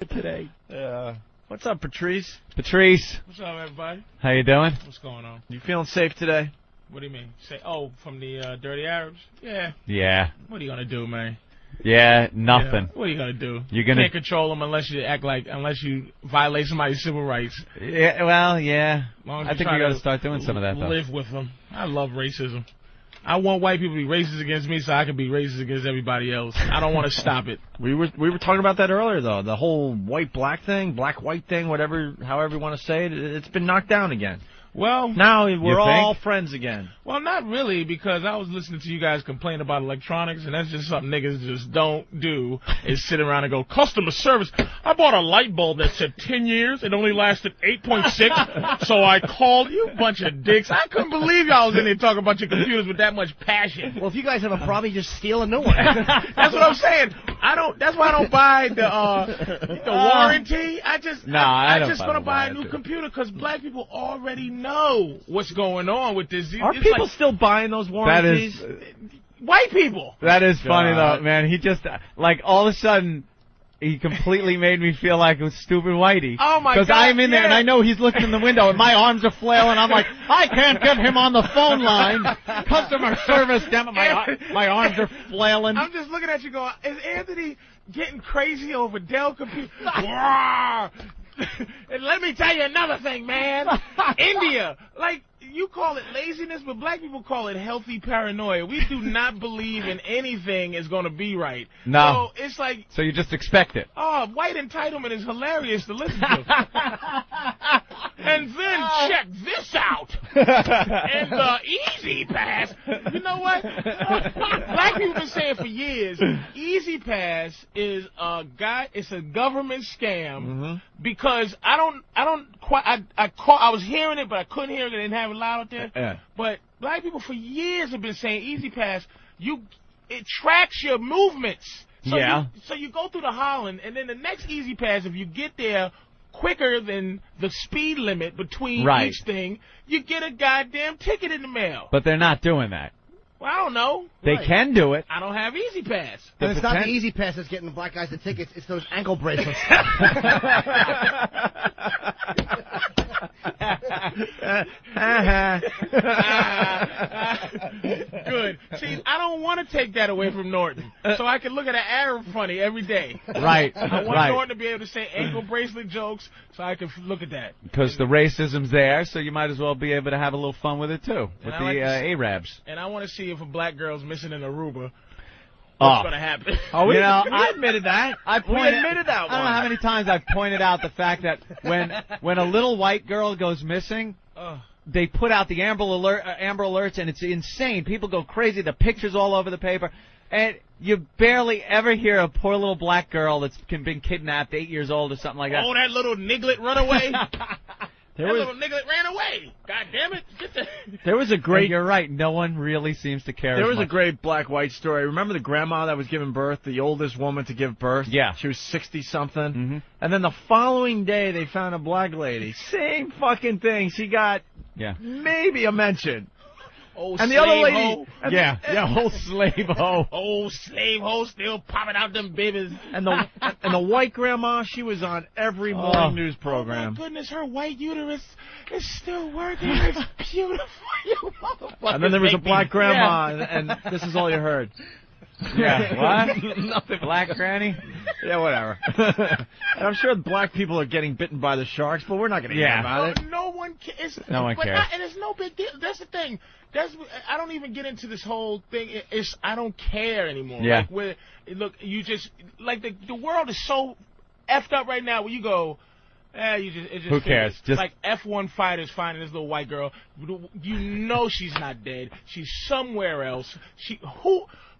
today. What's up, Patrice? Patrice, What's up, everybody? how you doing? What's going on? You feeling safe today? What do you mean? From the Dirty Arabs? Yeah. Yeah. What are you gonna do, man? Yeah, nothing. Yeah. What are you gonna do? You're gonna can't control them unless you violate somebody's civil rights. Yeah, well, yeah. Long as I you think try we got to to start doing some of that, though. Live with them. I love racism. I want white people to be racist against me so I can be racist against everybody else. I don't want to stop it. We were talking about that earlier, though. The whole white-black thing, black-white thing, however you want to say it, it's been knocked down again. Well, now we're all friends again. Well, not really, because I was listening to you guys complain about electronics, and that's just something niggas just don't do, is sit around and go, customer service. I bought a light bulb that said 10 years. It only lasted 8.6, so I called you bunch of dicks. I couldn't believe y'all was in there talking about your computers with that much passion. Well, if you guys have a problem, you just steal a new one. That's what I'm saying. That's why I don't buy the warranty. I'm just gonna buy a new computer because black people already know what's going on with this. Are people still buying those warranties? White people. That is funny, though, man. He just, all of a sudden, he completely made me feel like a stupid whitey. Oh, my God. Because I'm in there, and I know he's looking in the window, and my arms are flailing. I'm like, I can't get him on the phone line. Customer service, damn it, my arms are flailing. I'm just looking at you going, is Anthony getting crazy over Dell computer? And let me tell you another thing, man. India, you call it laziness, but black people call it healthy paranoia. We do not believe in anything is going to be right. No. So it's like... So you just expect it. Oh, white entitlement is hilarious to listen to. And then check this out. And the Easy Pass. You know what? Black people have been saying for years, Easy Pass is it's a government scam because I was hearing it, but I couldn't hear it. I didn't have it loud out there. Yeah. But black people for years have been saying Easy Pass, it tracks your movements. So you go through the Holland, and then the next Easy Pass, if you get there quicker than the speed limit between each thing, you get a goddamn ticket in the mail. But they're not doing that. Well, I don't know. They can do it. I don't have Easy Pass. And it's not the Easy Pass that's getting the black guys the tickets. It's those ankle bracelets. Good. See, I don't want to take that away from Norton, so I can look at an Arab funny every day. Right. I want Norton to be able to say ankle bracelet jokes, so I can look at that. Because the racism's there, so you might as well be able to have a little fun with it too, with the Arabs. And I want to see if a black girl's missing in Aruba. What's going to happen? We admitted that. We admitted that one. I don't know how many times I've pointed out the fact that when a little white girl goes missing, they put out the Amber Alerts, and it's insane. People go crazy. The pictures all over the paper. And you barely ever hear a poor little black girl that's been kidnapped, 8 years old or something like that. Oh, that little niglet runaway? Little niglet ran away. God damn it. There was a great... And you're right. No one really seems to care There as was much. a great black-white story. Remember the grandma that was giving birth, the oldest woman to give birth? Yeah. She was 60-something. And then the following day, they found a black lady. Same fucking thing. She got maybe a mention. Old and the other lady, old slave hoe. Old slave hoe still popping out them babies. And the white grandma, she was on every morning news program. Oh my goodness, her white uterus is still working. It's beautiful, you motherfucker. And then there was a black grandma, and this is all you heard. Yeah, what? Nothing. Black granny? Yeah, whatever. And I'm sure black people are getting bitten by the sharks, but we're not going to hear about it. No one cares. No one cares. And it's no big deal. That's the thing. I don't even get into this whole thing. I don't care anymore. Yeah. The world is so effed up right now where you go, who cares? Just like F1 fighters finding this little white girl. You know she's not dead. She's somewhere else.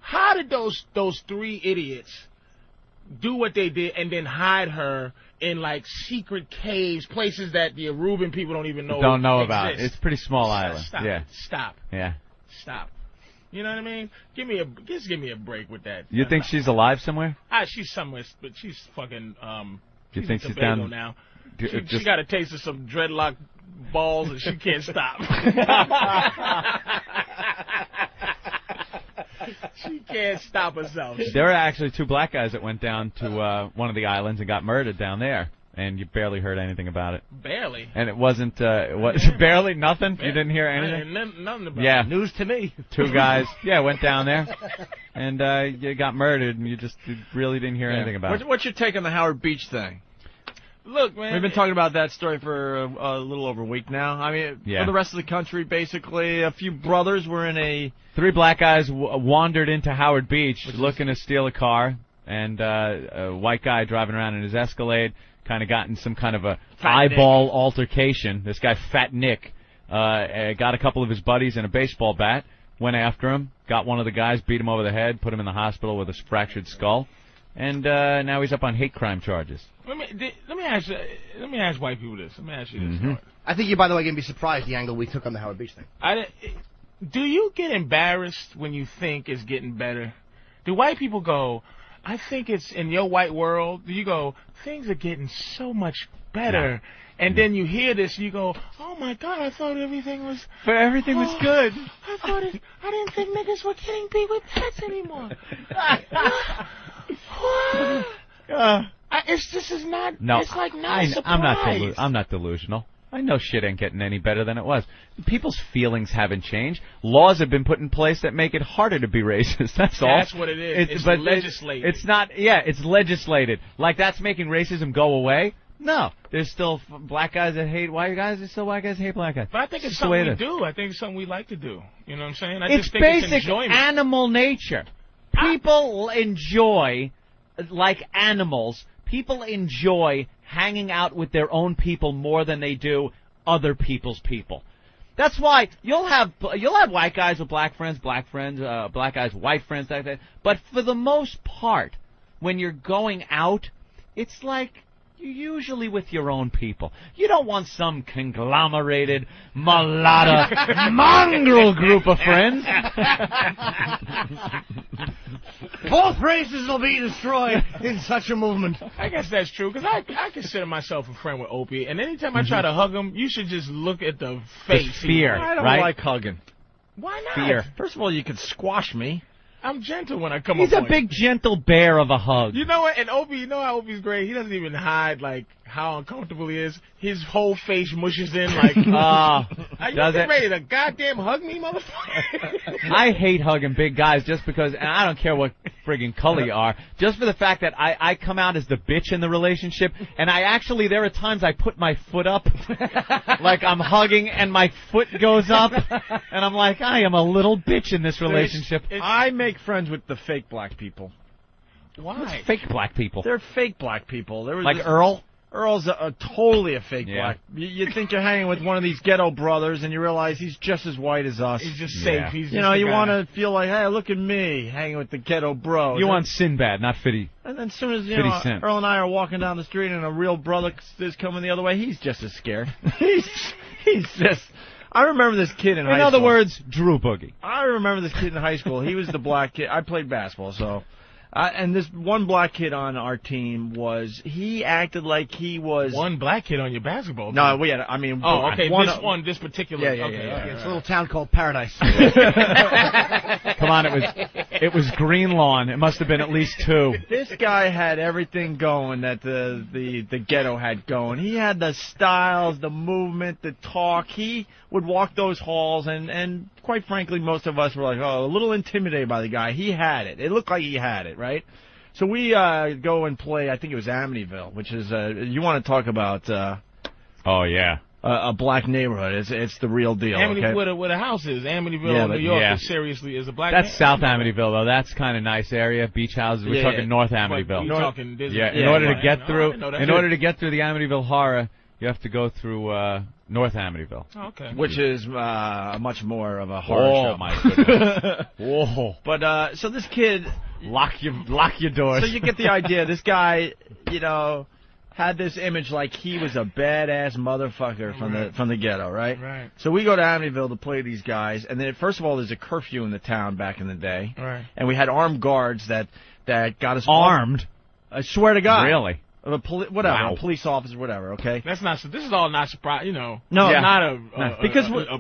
How did those three idiots do what they did and then hide her in secret caves, places that the Aruban people don't even know about? It's a pretty small island. Stop. Yeah. Stop. You know what I mean? Give me a break with that. You think she's alive somewhere? She's somewhere, but she's fucking. Do you think she's down now? She got a taste of some dreadlock balls and she can't stop. She can't stop herself. There were actually 2 black guys that went down to one of the islands and got murdered down there. And you barely heard anything about it. Barely. And it wasn't, barely nothing? You didn't hear anything? Nothing about Yeah. it. News to me. 2 guys, went down there. And you got murdered, and you really didn't hear anything about it. What's your take on the Howard Beach thing? Look, man. We've been talking about that story for a little over a week now. I mean, for the rest of the country, basically, a few brothers were in a... 3 black guys wandered into Howard Beach looking to steal a car, and a white guy driving around in his Escalade kind of got in some kind of a eyeball altercation. This guy, Fat Nick, got a couple of his buddies and a baseball bat, went after him, got one of the guys, beat him over the head, put him in the hospital with a fractured skull, and now he's up on hate crime charges. Let me ask white people this. Let me ask you this. I think you, by the way, going to be surprised the angle we took on the Howard Beach thing. Do you get embarrassed when you think it's getting better? Do white people go, I think it's in your white world, you go, things are getting so much better. And then you hear this, you go, oh my God, I thought everything was... But everything was good. I didn't think niggas were getting beat with bats anymore. This is not... No, it's like not a surprise. I'm not delusional. I know shit ain't getting any better than it was. People's feelings haven't changed. Laws have been put in place that make it harder to be racist. That's all. That's what it is. It's legislated. It's not. Yeah, it's legislated. Like that's making racism go away. No, there's still black guys that hate white guys. There's still white guys that hate black guys. But I think it's something we do. I think it's something we like to do. You know what I'm saying? I it's just think basic it's enjoyment. animal nature. People enjoy, like animals. People enjoy hanging out with their own people more than they do other people's people. That's why you'll have white guys with black friends, black guys, white friends, like that. But for the most part, when you're going out, it's like you're usually with your own people. You don't want some conglomerated, mulatto, mongrel group of friends. Both races will be destroyed in such a movement. I guess that's true, because I consider myself a friend with Opie, and anytime I try to hug him, you should just look at the face. The fear, I don't like hugging. Why not? Fear. First of all, you could squash me. I'm gentle when I come He's up a on big, gentle bear of a hug. You know what? And Opie, you know how Opie's great? He doesn't even hide, like, how uncomfortable he is. His whole face mushes in, like, are you ready to goddamn hug me, motherfucker? I hate hugging big guys just because, and I don't care what friggin' color you are, just for the fact that I come out as the bitch in the relationship, and there are times I put my foot up, like I'm hugging, and my foot goes up, and I'm like, I am a little bitch in this relationship. I make friends with the fake black people. Why? What's fake black people? They're fake black people. Like Earl? Earl's totally a fake black. You think you're hanging with one of these ghetto brothers, and you realize he's just as white as us. He's just safe. Yeah. He's you want to feel like, hey, look at me hanging with the ghetto bro. You want Sinbad, not Fitty. And then as soon as Earl and I are walking down the street, and a real brother is coming the other way, he's just as scared. he's just. I remember this kid in high school. In other words, Drew Boogie. I remember this kid in high school. He was the black kid. I played basketball, so. And this one black kid on our team he acted like he was... One black kid on your basketball team? No, we had, I mean... Oh, okay, this particular... Yeah. It's a little town called Paradise. Come on, it was Green Lawn. It must have been at least 2. This guy had everything going that the ghetto had going. He had the styles, the movement, the talk. He would walk those halls, and quite frankly, most of us were like, a little intimidated by the guy. He had it. It looked like he had it, right? So we go and play, I think it was Amityville, which is, you want to talk about... oh, yeah. A black neighborhood. It's the real deal. Amityville, where the house is. Amityville, New York, seriously, is a black neighborhood. That's South Amityville, though. That's kind of nice area. Beach houses. We're talking North Amityville. You're talking Disney. Yeah, in order to get through the Amityville horror, you have to go through North Amityville. Oh, okay. Which is much more of a horror show. Oh, my goodness. Whoa. But, so this kid... Lock your doors. So you get the idea. This guy, had this image like he was a badass motherfucker from the ghetto, right? Right. So we go to Amityville to play these guys, and then first of all, there's a curfew in the town back in the day. Right. And we had armed guards that got us armed. I swear to God. Really? a police officer, whatever. Okay. That's not. This is all not surprise. You know. No, not a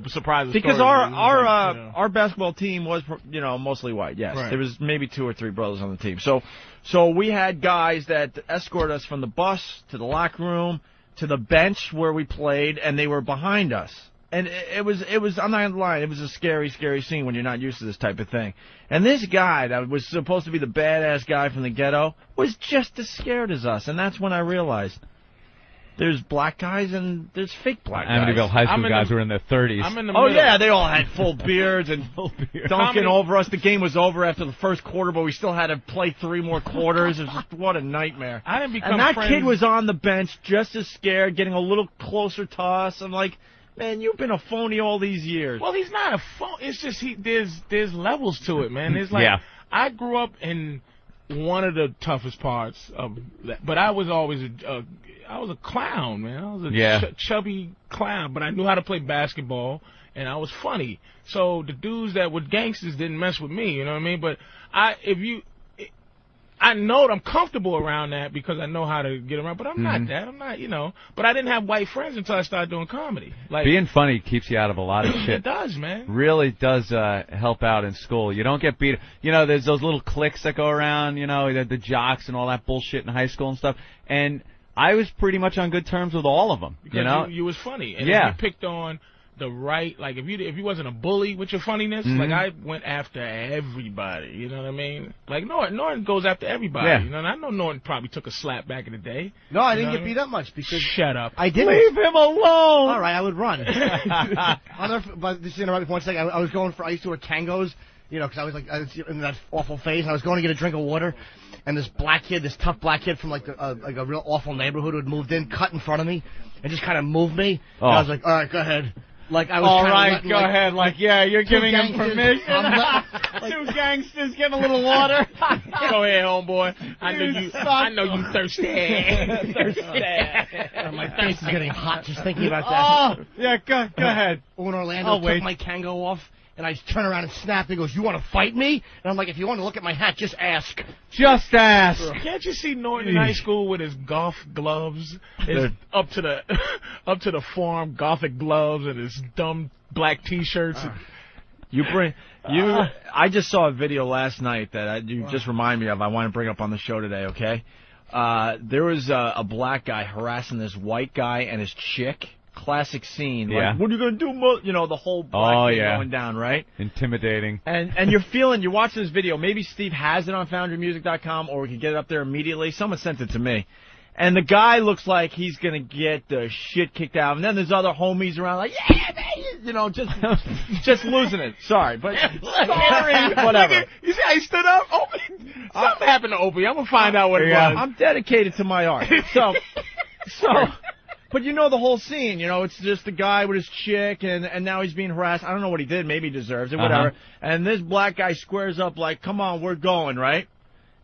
surprise. Because story, our basketball team was mostly white. Yes, right. There was maybe 2 or 3 brothers on the team. So we had guys that escorted us from the bus to the locker room to the bench where we played, and they were behind us. And it was I'm not gonna lie, it was a scary, scary scene when you're not used to this type of thing. And this guy that was supposed to be the badass guy from the ghetto was just as scared as us, and that's when I realized there's black guys and there's fake black guys. Amityville High School guys were in their 30s. I'm in the Oh middle. yeah, they all had full beards and dunking over us. The game was over after the first quarter, but we still had to play 3 more quarters. It was just, what a nightmare. I didn't become And that friends. kid was on the bench just as scared, getting a little closer to us. I'm like, man, you've been a phony all these years. Well, he's not a phone. It's just there's levels to it, man. It's like I grew up in one of the toughest parts of that, but I was always I was a clown, man. I was a chubby clown, but I knew how to play basketball and I was funny. So the dudes that were gangsters didn't mess with me, you know what I mean? But I know I'm comfortable around that because I know how to get around, but I'm not that. I'm not, But I didn't have white friends until I started doing comedy. Like, being funny keeps you out of a lot of shit. It does, man. Really does help out in school. You don't get beat. There's those little cliques that go around, the jocks and all that bullshit in high school and stuff. And I was pretty much on good terms with all of them. Because you was funny. And if you picked on the right, like if you wasn't a bully with your funniness, like I went after everybody, you know what I mean? Like Norton goes after everybody, and I know Norton probably took a slap back in the day. No, I didn't get beat up much because shut up. I didn't. Leave him alone. All right, I would run. But just interrupt me for 1 second. I used to wear Kangos, because I was in that awful phase. And I was going to get a drink of water, and this tough black kid from like a real awful neighborhood who had moved in, cut in front of me, and just kind of moved me. And I was like, all right, go ahead. Like I was. All right, go ahead. Like, you're giving him permission. 2 gangsters getting a little water. Go ahead, homeboy. I know you thirsty. My face is getting hot just thinking about that. Oh, yeah, go ahead. When Orlando took my Kango off, and I turn around and snap. He goes, "You want to fight me?" And I'm like, "If you want to look at my hat, just ask." Just ask. Can't you see Norton in high school with his golf gloves, up to the forearm Gothic gloves, and his dumb black T-shirts? I just saw a video last night that you just remind me of. I want to bring up on the show today. Okay, there was a black guy harassing this white guy and his chick. Classic scene. Yeah. Like, what are you going to do? The whole black thing going down, right? Intimidating. And you're watching this video. Maybe Steve has it on FoundryMusic.com, or we can get it up there immediately. Someone sent it to me. And the guy looks like he's going to get the shit kicked out. And then there's other homies around like, yeah, man, just losing it. Sorry, but whatever. You see how he stood up? Something happened to Opie. I'm going to find out what it was. I'm dedicated to my art. So. But the whole scene, it's just the guy with his chick, and now he's being harassed. I don't know what he did. Maybe he deserves it, whatever. And this black guy squares up like, come on, we're going, right?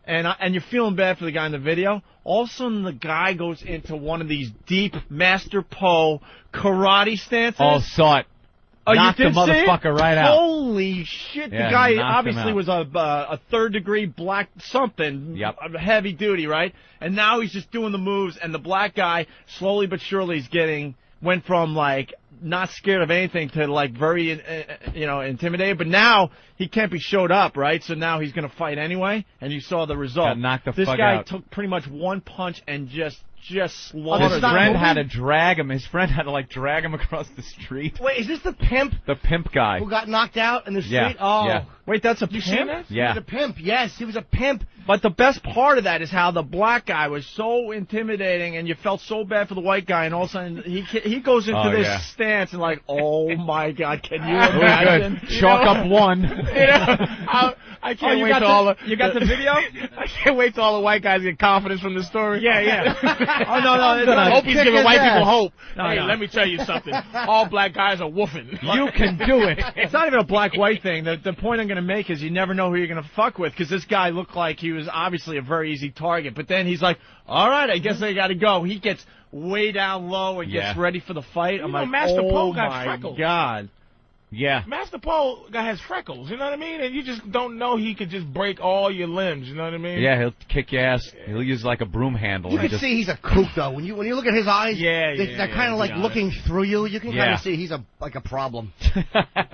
And you're feeling bad for the guy in the video. All of a sudden, the guy goes into one of these deep Master Po karate stances. Oh, saw it. Knocked the motherfucker right out. Holy shit. The guy obviously was a third-degree black something, heavy duty, right? And now he's just doing the moves, and the black guy, slowly but surely, went from, like, not scared of anything to, like, very, intimidated. But now he can't be showed up, right? So now he's going to fight anyway, and you saw the result. Got knocked the fuck out. This guy took pretty much one punch and just slaughtered his friend had to drag him. His friend had to drag him across the street. Wait, is this the pimp? The pimp guy who got knocked out in the street? Yeah. Oh, yeah. Wait, that's a you pimp? Seen that? Yeah, he was a pimp. Yes, he was a pimp. But the best part of that is how the black guy was so intimidating, and you felt so bad for the white guy, and all of a sudden he goes into this stance and like, oh my God, can you imagine? Chalk up one. I can't wait till all the you got the video? I can't wait till all the white guys get confidence from the story. Yeah. Oh no, I hope he's giving white people hope. No, hey, let me tell you something. All black guys are woofing. You can do it. It's not even a black-white thing. The point I'm going to make is you never know who you're going to fuck with, because this guy looked like he was obviously a very easy target. But then he's like, all right, I guess I got to go. He gets way down low and gets ready for the fight. I'm like, Master Po oh got my freckles. God. Yeah. Master Paul guy has freckles, you know what I mean? And you just don't know he could just break all your limbs, you know what I mean? Yeah, he'll kick your ass. He'll use like a broom handle. You can see he's a kook though. When you look at his eyes, Yeah, they're kind of like looking through you. You can kind Yeah. of see he's a problem.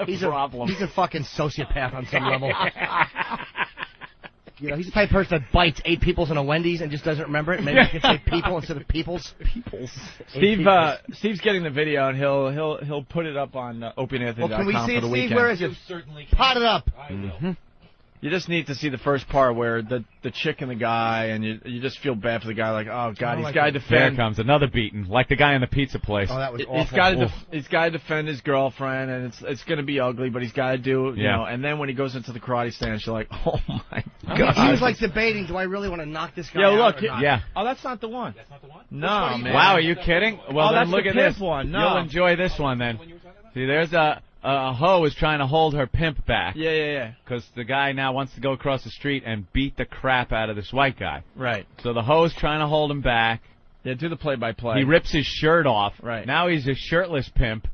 He's problem. He's a fucking sociopath on some level. You know, he's the type of person that bites 8 peoples in a Wendy's and just doesn't remember it. Maybe you could say people instead of peoples. Steve's getting the video, and he'll put it up on opieandanthony.com Well, can we see for it, the Steve? weekend. Where is it? Pot it up. You just need to see the first part where the chick and the guy, and you just feel bad for the guy, like, oh God, he's got to There defend. comes another beating, like the guy in the pizza place. Oh, that was awful. He's got to defend his girlfriend, and it's going to be ugly, but he's got to do, you know. And then when he goes into the karate stance, you're like, oh my God. He was like debating, do I really want to knock this guy Yeah, out look, or not? Yeah. Oh, that's not the one. That's not the one? No, man. Wow, are you kidding? Well, Oh, then that's look the at pimp this one. No. You'll enjoy this one then. See, there's a hoe is trying to hold her pimp back. Yeah. Because the guy now wants to go across the street and beat the crap out of this white guy. Right. So the hoe's trying to hold him back. Yeah, do the play-by-play. He rips his shirt off. Right. Now he's a shirtless pimp.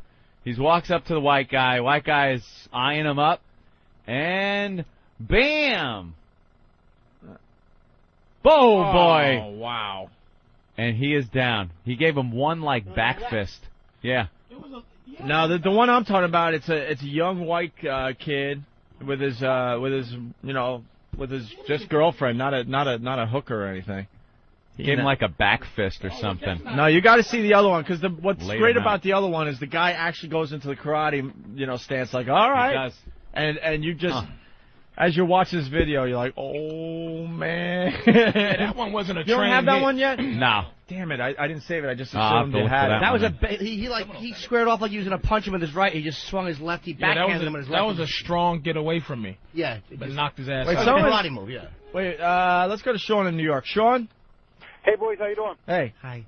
He walks up to the white guy. White guy is eyeing him up. And bam! Boom, boy! Oh, wow. And he is down. He gave him one, like, back fist. Yeah. No, the one I'm talking about, it's a young white kid with his just girlfriend, not a hooker or anything. He gave him like a back fist or something. No, you got to see the other one, because what's Laid great him about out. the other one is the guy actually goes into the karate, stance, like, all right, He does. and you just. As you're watching this video, you're like, oh, man. Yeah, that one wasn't a You don't train have that hit. one yet? No. Damn it, I didn't save it. I just I'll assumed have to it look had for it. That was one. he squared off like he was going to punch him with his right. He just swung his left. He Yeah, backhanded him with his left. that was a strong get away from me. Yeah. But knocked his ass Wait, out. so karate move, yeah. Wait, let's go to Sean in New York. Sean? Hey, boys, how you doing? Hey. Hi.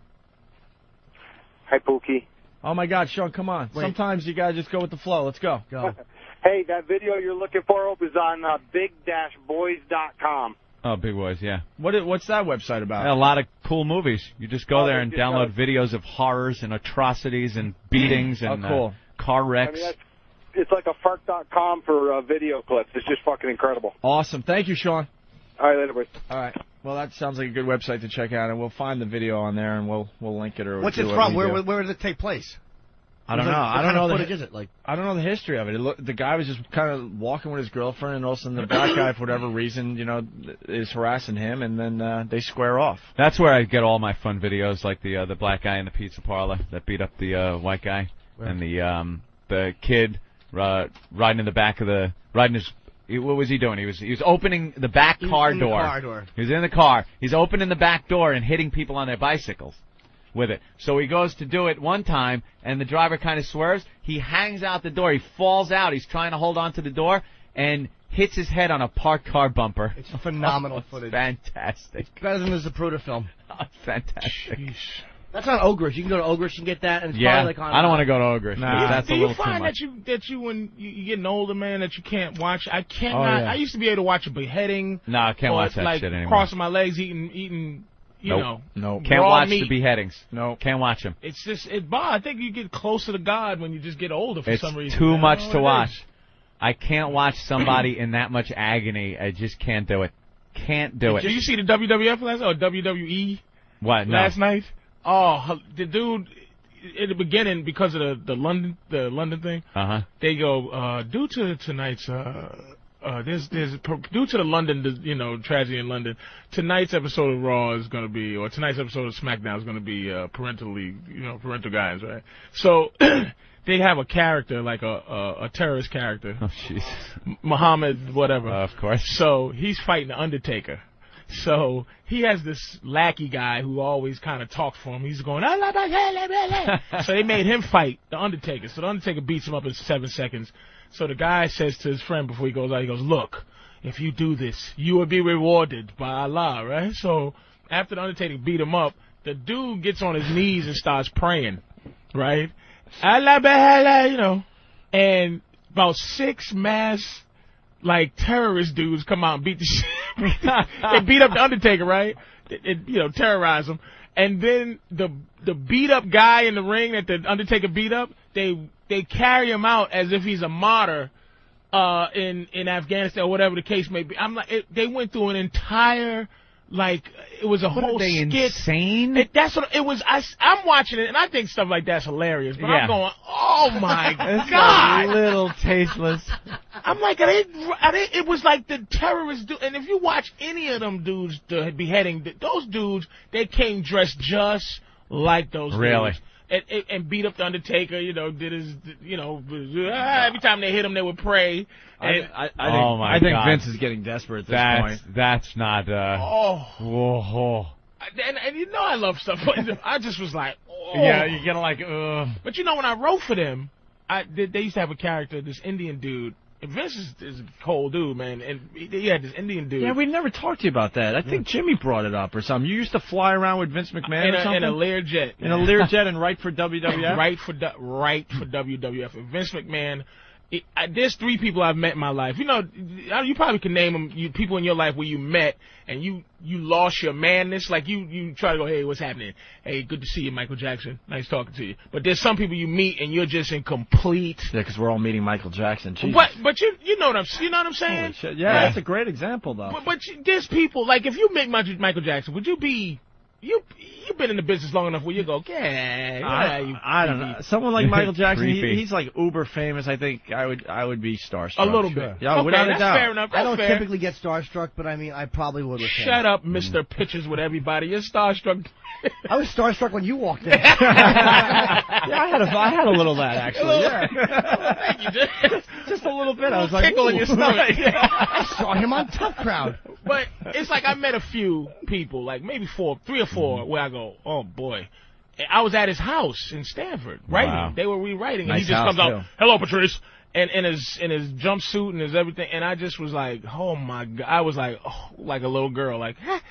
Hi, Pookie. Oh, my God, Sean, come on. Wait. Sometimes you got to just go with the flow. Let's go. Go. Hey, that video you're looking for is on big-boys.com. Oh, Big Boys, yeah. What's that website about? A lot of cool movies. You just go Oh, there and just download videos of horrors and atrocities and beatings and cool. car I wrecks. mean, it's like a fark.com for video clips. It's just fucking incredible. Awesome. Thank you, Sean. All right, later, boys. All right. Well, that sounds like a good website to check out, and we'll find the video on there, and we'll link it or What's do it what from? we do. Where did it take place? I don't know. What I don't kind know of the footage is it? Like, I don't know the history of it. The guy was just kind of walking with his girlfriend, and all of a sudden the black guy, for whatever reason, is harassing him, and then they square off. That's where I get all my fun videos, like the black guy in the pizza parlor that beat up the white guy, and the kid riding in the back of the what was he doing? He was opening the back car in the door. car door. He was in the car. He's opening the back door and hitting people on their bicycles with it. So he goes to do it one time, and the driver kind of swerves. He hangs out the door. He falls out. He's trying to hold on to the door and hits his head on a parked car bumper. It's phenomenal footage. Fantastic. Better than the Zapruder film. Fantastic. That's on Ogrish. You can go to Ogrish and get that. And it's Yeah, probably like on, I don't want to go to Ogre. Nah. That's Do a you little too find much. that you when you get an older man that you can't watch? I can't. Oh, yeah. I used to be able to watch a beheading. No, I can't or, watch that like, shit anymore. crossing my legs, eating. Nope. No. Can't raw watch meat. the beheadings. No. Can't watch them. It's just I think you get closer to God when you just get older for It's some reason. too I don't much know to what it watch. is. I can't watch somebody in that much agony. I just can't do it. Can't do it. Did you see the WWF last night or WWE What? No. last night? Oh, the dude in the beginning, because of the London thing, they go due to tonight's due to the London tragedy in London, tonight's episode of Raw is going to be, or tonight's episode of SmackDown is going to be parental guys, right? So they have a character like a terrorist character, Oh, jeez. Muhammad whatever. Of course. So he's fighting the Undertaker. So he has this lackey guy who always kind of talks for him. He's going, so they made him fight the Undertaker. So the Undertaker beats him up in 7 seconds. So the guy says to his friend before he goes out, he goes, look, if you do this, you will be rewarded by Allah, right? So after the Undertaker beat him up, the dude gets on his knees and starts praying, right? Allah, and about 6 mass terrorist dudes come out and beat the shit. They beat up the Undertaker, right? It terrorize him. And then the beat up guy in the ring that the Undertaker beat up, they carry him out as if he's a martyr in Afghanistan or whatever the case may be. I'm like, they went through an entire, like, it was a whole skit. Insane? That's what it was. I'm watching it and I think stuff like that's hilarious. But I'm going, oh my God, a little tasteless. I'm like, are they, it was like the terrorists do. And if you watch any of them dudes, the beheading, those dudes, they came dressed just like those dudes. And beat up the Undertaker, did his, every time they hit him, they would pray. And I think Vince is getting desperate at this point. That's not, whoa. And I love stuff, but I just was like, oh. Yeah, you're gonna like, But when I wrote for them, they used to have a character, this Indian dude. Vince is a cold dude, man, and he had this Indian dude. Yeah, we never talked to you about that. I think Jimmy brought it up or something. You used to fly around with Vince McMahon or something? In a Learjet. In a Learjet and write for WWF? Right for WWF. And Vince McMahon, there's 3 people I've met in my life. You probably can name them, people in your life where you met and you lost your manness. Like you try to go, hey, what's happening? Hey, good to see you, Michael Jackson. Nice talking to you. But there's some people you meet and you're just in complete. Yeah, because we're all meeting Michael Jackson. Jesus. But you know what I'm saying? Holy shit. Yeah, that's a great example though. But there's people like if you meet Michael Jackson, would you be? You've been in the business long enough where you go, I don't know. Someone like Michael Jackson, he's like uber famous. I think I would be starstruck. A little bit. Yeah, without a doubt. Fair enough. I don't typically get starstruck, but I mean, I probably would with him. Shut up, Mr. Pictures with everybody. You're starstruck. I was starstruck when you walked in. Yeah, I had a little of that actually. Thank you, just a little bit. I was like, tickle in your stomach. I saw him on Tough Crowd. But it's like I met a few people, like maybe 3 or 4, where I go, oh boy. I was at his house in Stanford writing. Wow. They were rewriting, and he just comes out, hello, Patrice, and in his jumpsuit and his everything, and I just was like, oh my God, I was like, like a little girl, like, hey,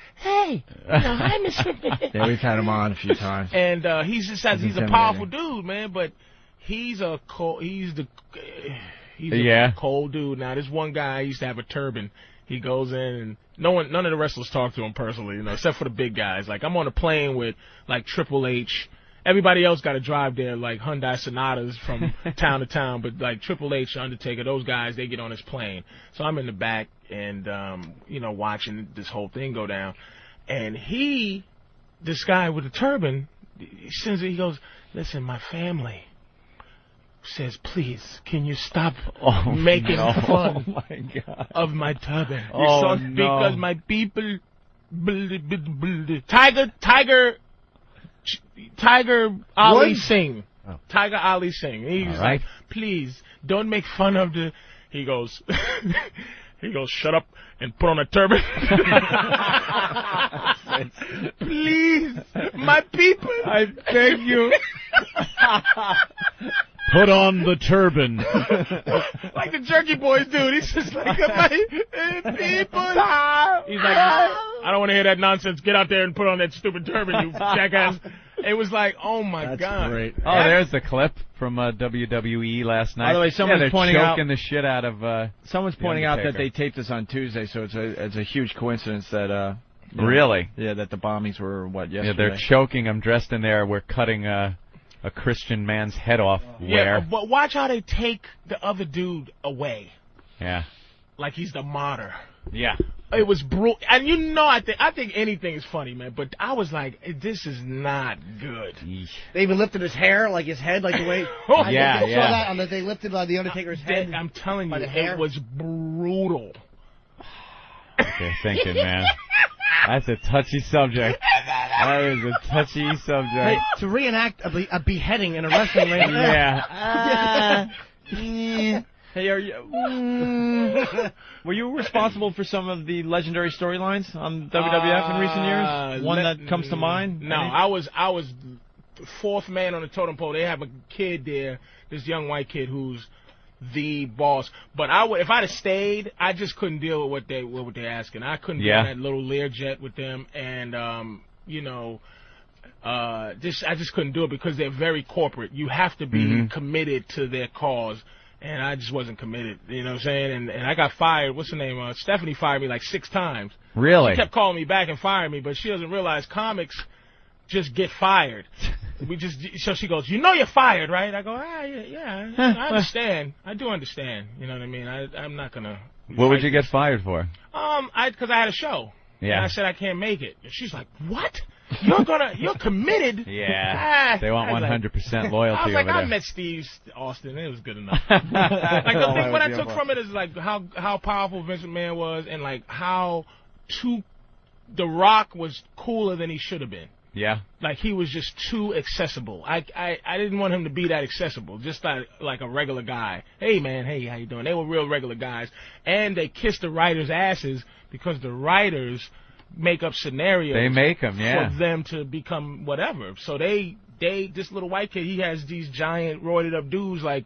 hi, Mr. Yeah, we've had him on a few times, and he's a powerful dude, man, but he's a cold dude. Now, this one guy used to have a turban. He goes in and none of the wrestlers talk to him personally, except for the big guys. Like I'm on a plane with like Triple H. Everybody else got to drive their like Hyundai Sonatas from town to town, but like Triple H, Undertaker, those guys, they get on his plane. So I'm in the back and watching this whole thing go down. And this guy with the turban, he goes, listen, my family says, please, can you stop making fun of my turban? Because my people, Tiger Ali Singh. Tiger Ali Singh. He's like, please, don't make fun of the... He goes, shut up and put on a turban. Please, my people. I beg you. Put on the turban. Like the Jerky Boys dude. He's just like, my people. He's like, I don't want to hear that nonsense. Get out there and put on that stupid turban, you jackass. It was like, oh my God. That's great. Oh, there's the clip from WWE last night. By the way, someone's pointing out the shit out of. Someone's pointing out that they taped this on Tuesday, so it's a huge coincidence that. Really? Yeah, that the bombings were yesterday. Yeah, they're choking him dressed in there. We're cutting a Christian man's head off. Yeah, but watch how they take the other dude away. Yeah. Like he's the martyr. Yeah. It was brutal. And I think anything is funny, man. But I was like, this is not good. They even lifted his hair, like his head, like the way... Saw that they lifted the Undertaker's head. I'm telling you, it was brutal. They're thinking, man. That's a touchy subject. That is a touchy subject. Hey, to reenact a beheading in a wrestling ring. Yeah. Hey, were you responsible for some of the legendary storylines on WWF in recent years? One that comes to mind? No, I was fourth man on the totem pole. They have a kid there, this young white kid who's the boss. But if I'd have stayed, I just couldn't deal with what they're asking. I couldn't do that little Learjet with them, and I just couldn't do it because they're very corporate. You have to be committed to their cause. And I just wasn't committed, you know what I'm saying? And I got fired. What's her name? Stephanie fired me like 6 times. Really? She kept calling me back and firing me, but she doesn't realize comics just get fired. So she goes, you know you're fired, right? I go, yeah, I understand. I do understand. You know what I mean? I'm not gonna. What would you get fired for? Because I had a show. Yeah. And I said I can't make it. And she's like, what? You're committed? Yeah. They want 100% loyalty. I was like, over there. I met Steve Austin. It was good enough. Like the thing, what I took from it is like how powerful Vince McMahon was, and like how The Rock was cooler than he should have been. Yeah. Like he was just too accessible. I didn't want him to be that accessible. Just like a regular guy. Hey man, hey, how you doing? They were real regular guys, and they kissed the writers' asses because the writers make up scenarios. They make them, yeah. For them to become whatever. So this little white kid, he has these giant roided up dudes like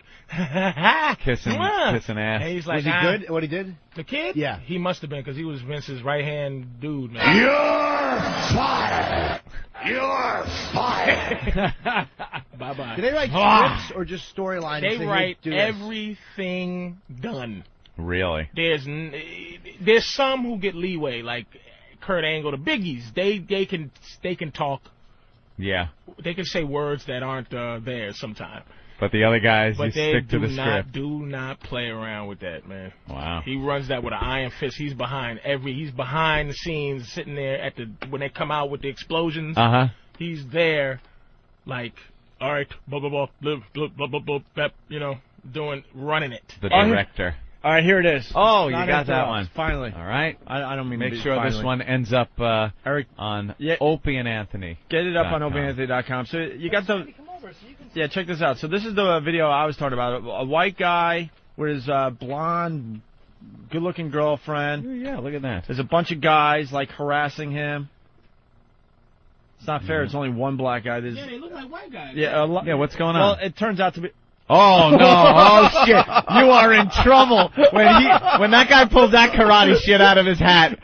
kissing ass. And he's like, was he good? What he did? The kid? Yeah. He must have been because he was Vince's right hand dude, man. You're fired. You're fired. Bye bye. Do they write scripts or just storylines? They write everything done. Really? There's some who get leeway, like Kurt Angle, the biggies. They can talk. Yeah. They can say words that aren't there sometimes. But the other guys, But they stick to the script. do not play around with that, man. Wow. He runs that with an iron fist. He's behind the scenes, sitting there when they come out with the explosions. He's there, like, all right, blah blah blah, blah blah blah blah, blah, running it. The director. All right, here it is. Oh, you got that one. Finally. All right. I don't mean Make to be sure finally. this one ends up Eric, on Opie and Anthony. Get it up on opieandanthony.com. So you got the... Yeah, check this out. So this is the video I was talking about. A white guy with his blonde, good-looking girlfriend. Yeah, look at that. There's a bunch of guys, like, harassing him. It's not fair. It's only one black guy. Yeah, they look like white guys. Yeah, what's going on? Well, it turns out to be... Oh no! Oh shit! You are in trouble when that guy pulls that karate shit out of his hat.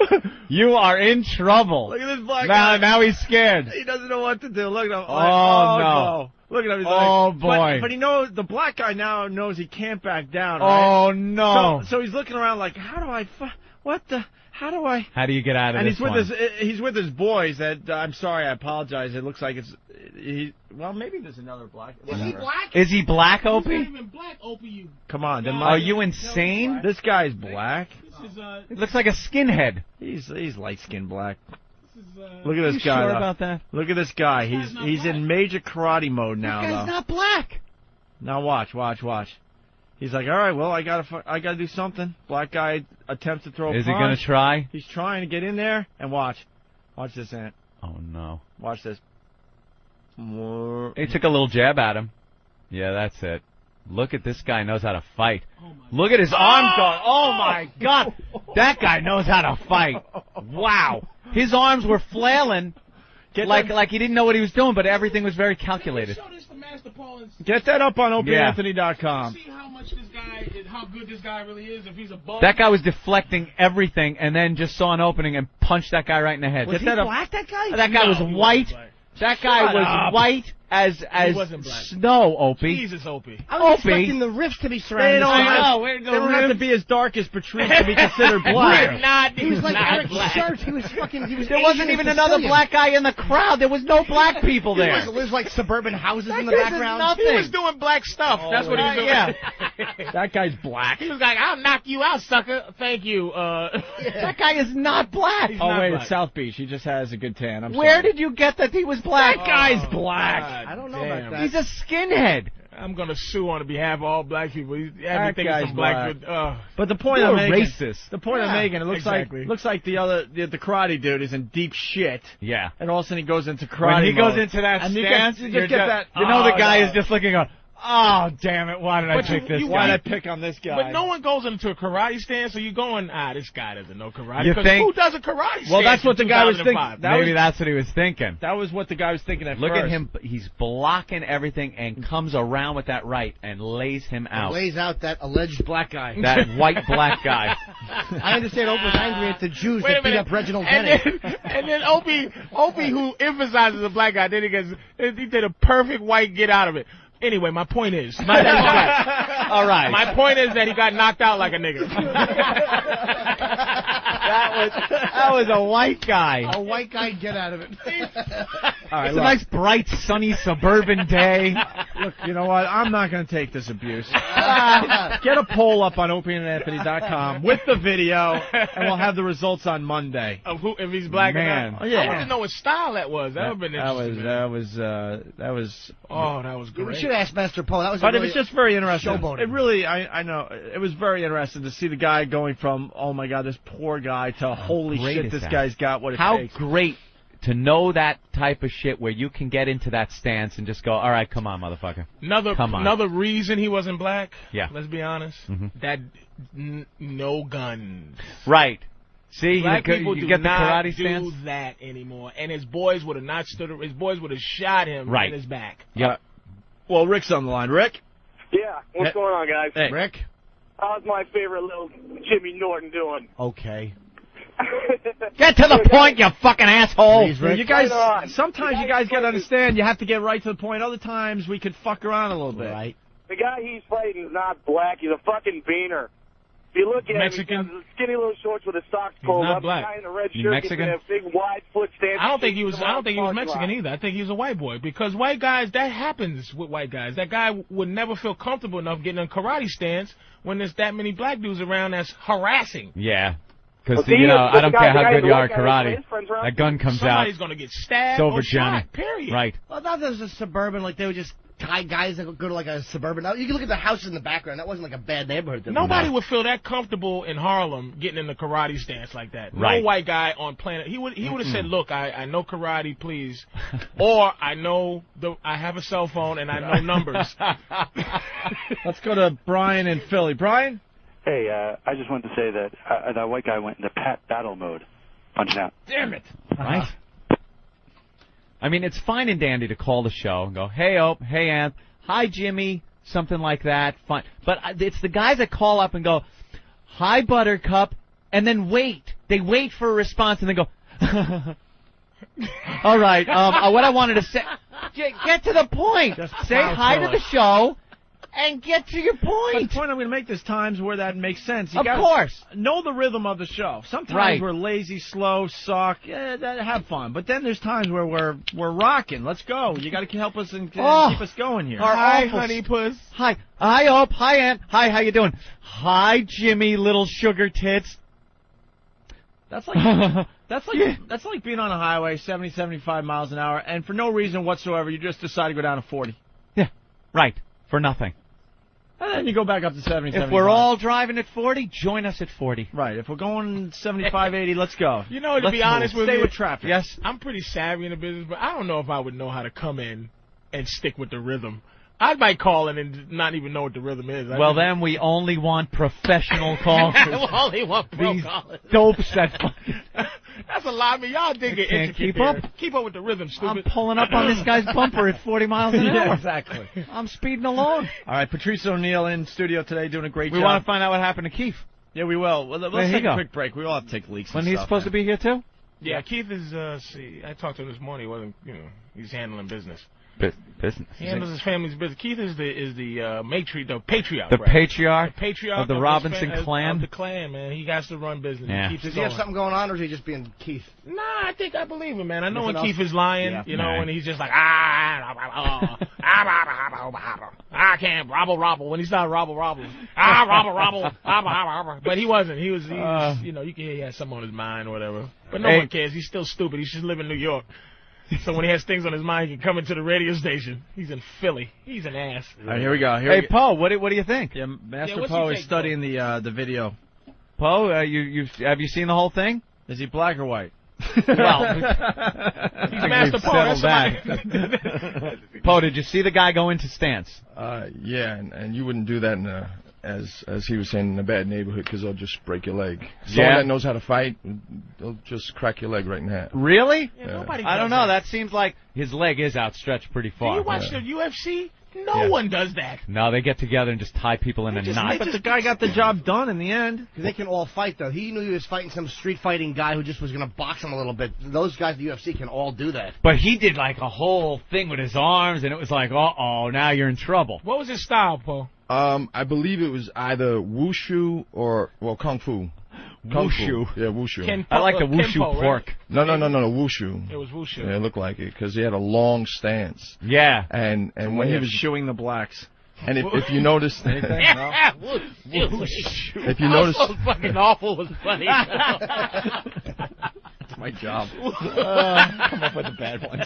You are in trouble. Look at this black guy. Now he's scared. He doesn't know what to do. Look at him. Oh no! Look at him. He's Oh like, boy! But he knows the black guy now knows he can't back down. Right? Oh no! So he's looking around like, how do I? How do you get out of this one? He's with his boys. That I'm sorry, I apologize. It looks like well, maybe there's another black. Is he black? Is he black, Opie? He's not even black, Opie. You. Come on, then Are you insane? This guy's black. This is It looks like a skinhead. He's light skinned black. This is Look at this guy. Sure about that? Look at this guy. He's in major karate mode now. This guy's though. not black. Now watch. He's like, all right, well, I gotta do something. Black guy attempts to throw a punch. Is he gonna try? He's trying to get in there, and watch this, Ant. Oh no! Watch this. He took a little jab at him. Yeah, that's it. Look at this guy knows how to fight. Look at his arms going. Oh my God! That guy knows how to fight. Wow! His arms were flailing. Like he didn't know what he was doing, but everything was very calculated. Get that up on opieandanthony.com. See how good this guy really is. If he's a bum. That guy was deflecting everything, and then just saw an opening and punched that guy right in the head. Was he black, that guy? That guy was white. That guy was white as wasn't black. snow, Opie. Jesus, Opie. I was Opie. expecting the rifts to be surrounded. They don't have to be as dark as Patrice to be considered black. He was like Eric Church. He was There wasn't even another black guy in the crowd. There was no black people there. There was like suburban houses in the This is background. nothing. He was doing black stuff. That's what he was doing. Yeah. That guy's black. He was like, I'll knock you out, sucker. Thank you. That guy is not black. Oh, wait, it's South Beach. He just has a good tan. Where did you get that he was black? That guy's black. God I don't know damn. about that. He's a skinhead. I'm gonna sue on behalf of all black people. That guy's some black. But the point You're I'm making, racist. the point I'm making, it looks like the karate dude is in deep shit, Yeah. and all of a sudden he goes into karate When he mode. goes into that And stance, you just get that. You know the guy no. is just looking on. Oh, damn it! Why did I pick this Why guy? did I pick on this guy? But no one goes into a karate stance, so you're going, this guy doesn't know karate. You 'Cause think- who does a karate stance? Well, that's what the guy was thinking. 2005? That That's what he was thinking. That was what the guy was thinking at Look first. at him. He's blocking everything and comes around with that right and lays him out. Lays out that alleged black guy. That white black guy. I understand Oprah's angry at the Jews Wait a that beat minute. up Reginald and Denny. then Opie, who emphasizes the black guy, then he did a perfect white get out of it. Anyway, my point is, All right. my point is that he got knocked out like a nigga. That was a white guy. A white guy, get out of it. All right, It's a nice, bright, sunny suburban day. Look, you know what? I'm not going to take this abuse. Get a poll up on opieandandanthony.com with the video, and we'll have the results on Monday. Of who, if he's black Man. or not. Oh, yeah. I want to know what style that was. That would have been interesting. That was. Oh, that was We great. should ask Master Poe. That was. But a it was just very interesting. showboating. It really, I know, it was very interesting to see the guy going from, oh my God, this poor guy, to holy great shit, is this that? guy's got what it How takes. great to know that type of shit where you can get into that stance and just go, all right, come on, motherfucker. Come on. Another reason he wasn't black. Yeah. Let's be honest. That no guns. Right. See, Black people you do get the not karate do stance? that anymore. And his boys would have not stood. His boys would have shot him Right. in his back. Yep. Well, Rick's on the line. Rick? Yeah, what's going on, guys? Hey. Rick. How's my favorite little Jimmy Norton doing? Okay. Get to the point, you fucking asshole. Please, Rick. You guys, Right on. sometimes you guys got to understand, you have to get right to the point. Other times, we could fuck around a little bit. Right. The guy he's fighting is not black. He's a fucking beaner. If you look at Mexican? him, he has skinny little shorts with his socks He's pulled not up. black. The guy in the red You shirt Mexican? gets a big wide foot stance. I don't think he was. I don't think he was Parking lot. Mexican either. I think he was a white boy because white guys. That happens with white guys. That guy would never feel comfortable enough getting in a karate stance when there's that many black dudes around that's harassing. Yeah. Because, Well, see, you know, the I don't guy- care the how guy good who you are looked at at karate. his friends around, That gun comes out. Somebody's gonna get stabbed It's over, or Johnny. shot. Period. Right. Well, that was a suburban, like they were just guys that go to like a suburban. Now you can look at the houses in the background. That wasn't like a bad neighborhood. Nobody would feel that comfortable in Harlem getting in the karate stance like that. Right. No white guy on planet. He would have said, "Look, I know karate, please," or I have a cell phone and I know numbers. Let's go to Brian in Philly. Brian? Hey, I just wanted to say that that white guy went into battle mode, punching out. Damn it. Right? I mean, it's fine and dandy to call the show and go, hey, Ope, hey, Anth, hi, Jimmy, something like that. Fine. But it's the guys that call up and go, hi, Buttercup, and then wait. They wait for a response and then go, all right, what I wanted to say, get to the point. Just Say plow hi through to the it. show and get to your But the point. point I'm going to make this times where that makes sense. You Of gotta course. know the rhythm of the show. Sometimes Right. we're lazy, slow, suck, have fun. But then there's times where we're rocking. Let's go. You got to help us and keep us going here. Hi, awful honey puss. Hi, Ope, hi, Aunt, hi, how you doing? Hi, Jimmy, little sugar tits. That's like that's like being on a highway 70, 75 miles an hour, and for no reason whatsoever, you just decide to go down to 40. Yeah, right, for nothing. And then you go back up to 70, If 75. we're all driving at 40, join us at 40. Right, if we're going 75, 80, let's go. You know, to Let's be honest move. with Stay you, with traffic. Yes. I'm pretty savvy in the business, but I don't know if I would know how to come in and stick with the rhythm. I might call in and not even know what the rhythm is. Well, then we only want professional callers. only one pro These callers. dopes that fucking... That's a lot, man. Y'all dig it. can't intricate keep there. up. Keep up with the rhythm, I'm stupid. pulling up on this guy's bumper at 40 miles an Yeah, hour. exactly. I'm speeding along. All right, Patrice O'Neill in studio today doing a great We job. want to find out what happened to Keith. Yeah, we will. Well, There let's you take go. a quick break. We all have to take leaks. When and he's stuff, supposed to be here, too? Yeah, Keith is, I talked to him this morning. He wasn't, he's handling business. Business. He handles his family's business. Keith is the patriarch. The right? patriarch The patriarch of the his Robinson clan? Of the clan, man. He has to run business. Yeah. He keeps it Does he have going. something going on, or is he just being Keith? Nah, I believe him, man. I know Nothing when else? Keith is lying, Yeah. Right. when he's just like, I can't, robble, when he's not robble, robble, but he wasn't. He was, you can hear he had something on his mind or whatever. But no one cares. He's still stupid. He should live in New York. So when he has things on his mind, he can come into the radio station. He's in Philly. He's an ass. All right, here we go. Hey, Poe, what do you think? Yeah, Master what's Poe your is take, studying the video. Poe, have you seen the whole thing? Is he black or white? Well, He's Master Poe. That's that. Poe, did you see the guy go into stance? Yeah, and you wouldn't do that in as he was saying, in a bad neighborhood, because they'll just break your leg. Someone that knows how to fight, they'll just crack your leg right in half. Really? Yeah, nobody I don't does know. That seems like his leg is outstretched pretty Do far. you watch the UFC? No one does that. No, they get together and just tie people in a knot. But the guy got the job done in the end. Because they can all fight, though. He knew he was fighting some street fighting guy who just was going to box him a little bit. Those guys at the UFC can all do that. But he did like a whole thing with his arms, and it was like, uh-oh, now you're in trouble. What was his style, Paul? I believe it was either wushu or, Kung Fu. Kung Wushu. Fu. Yeah, wushu. I like the wushu Kenpo, right? pork. No, wushu. It was wushu. Yeah, it looked like it because he had a long stance. Yeah. And when he was shooing the blacks. and if you noticed anything, if you noticed, fucking awful was funny. That's my job. Come up with the bad ones.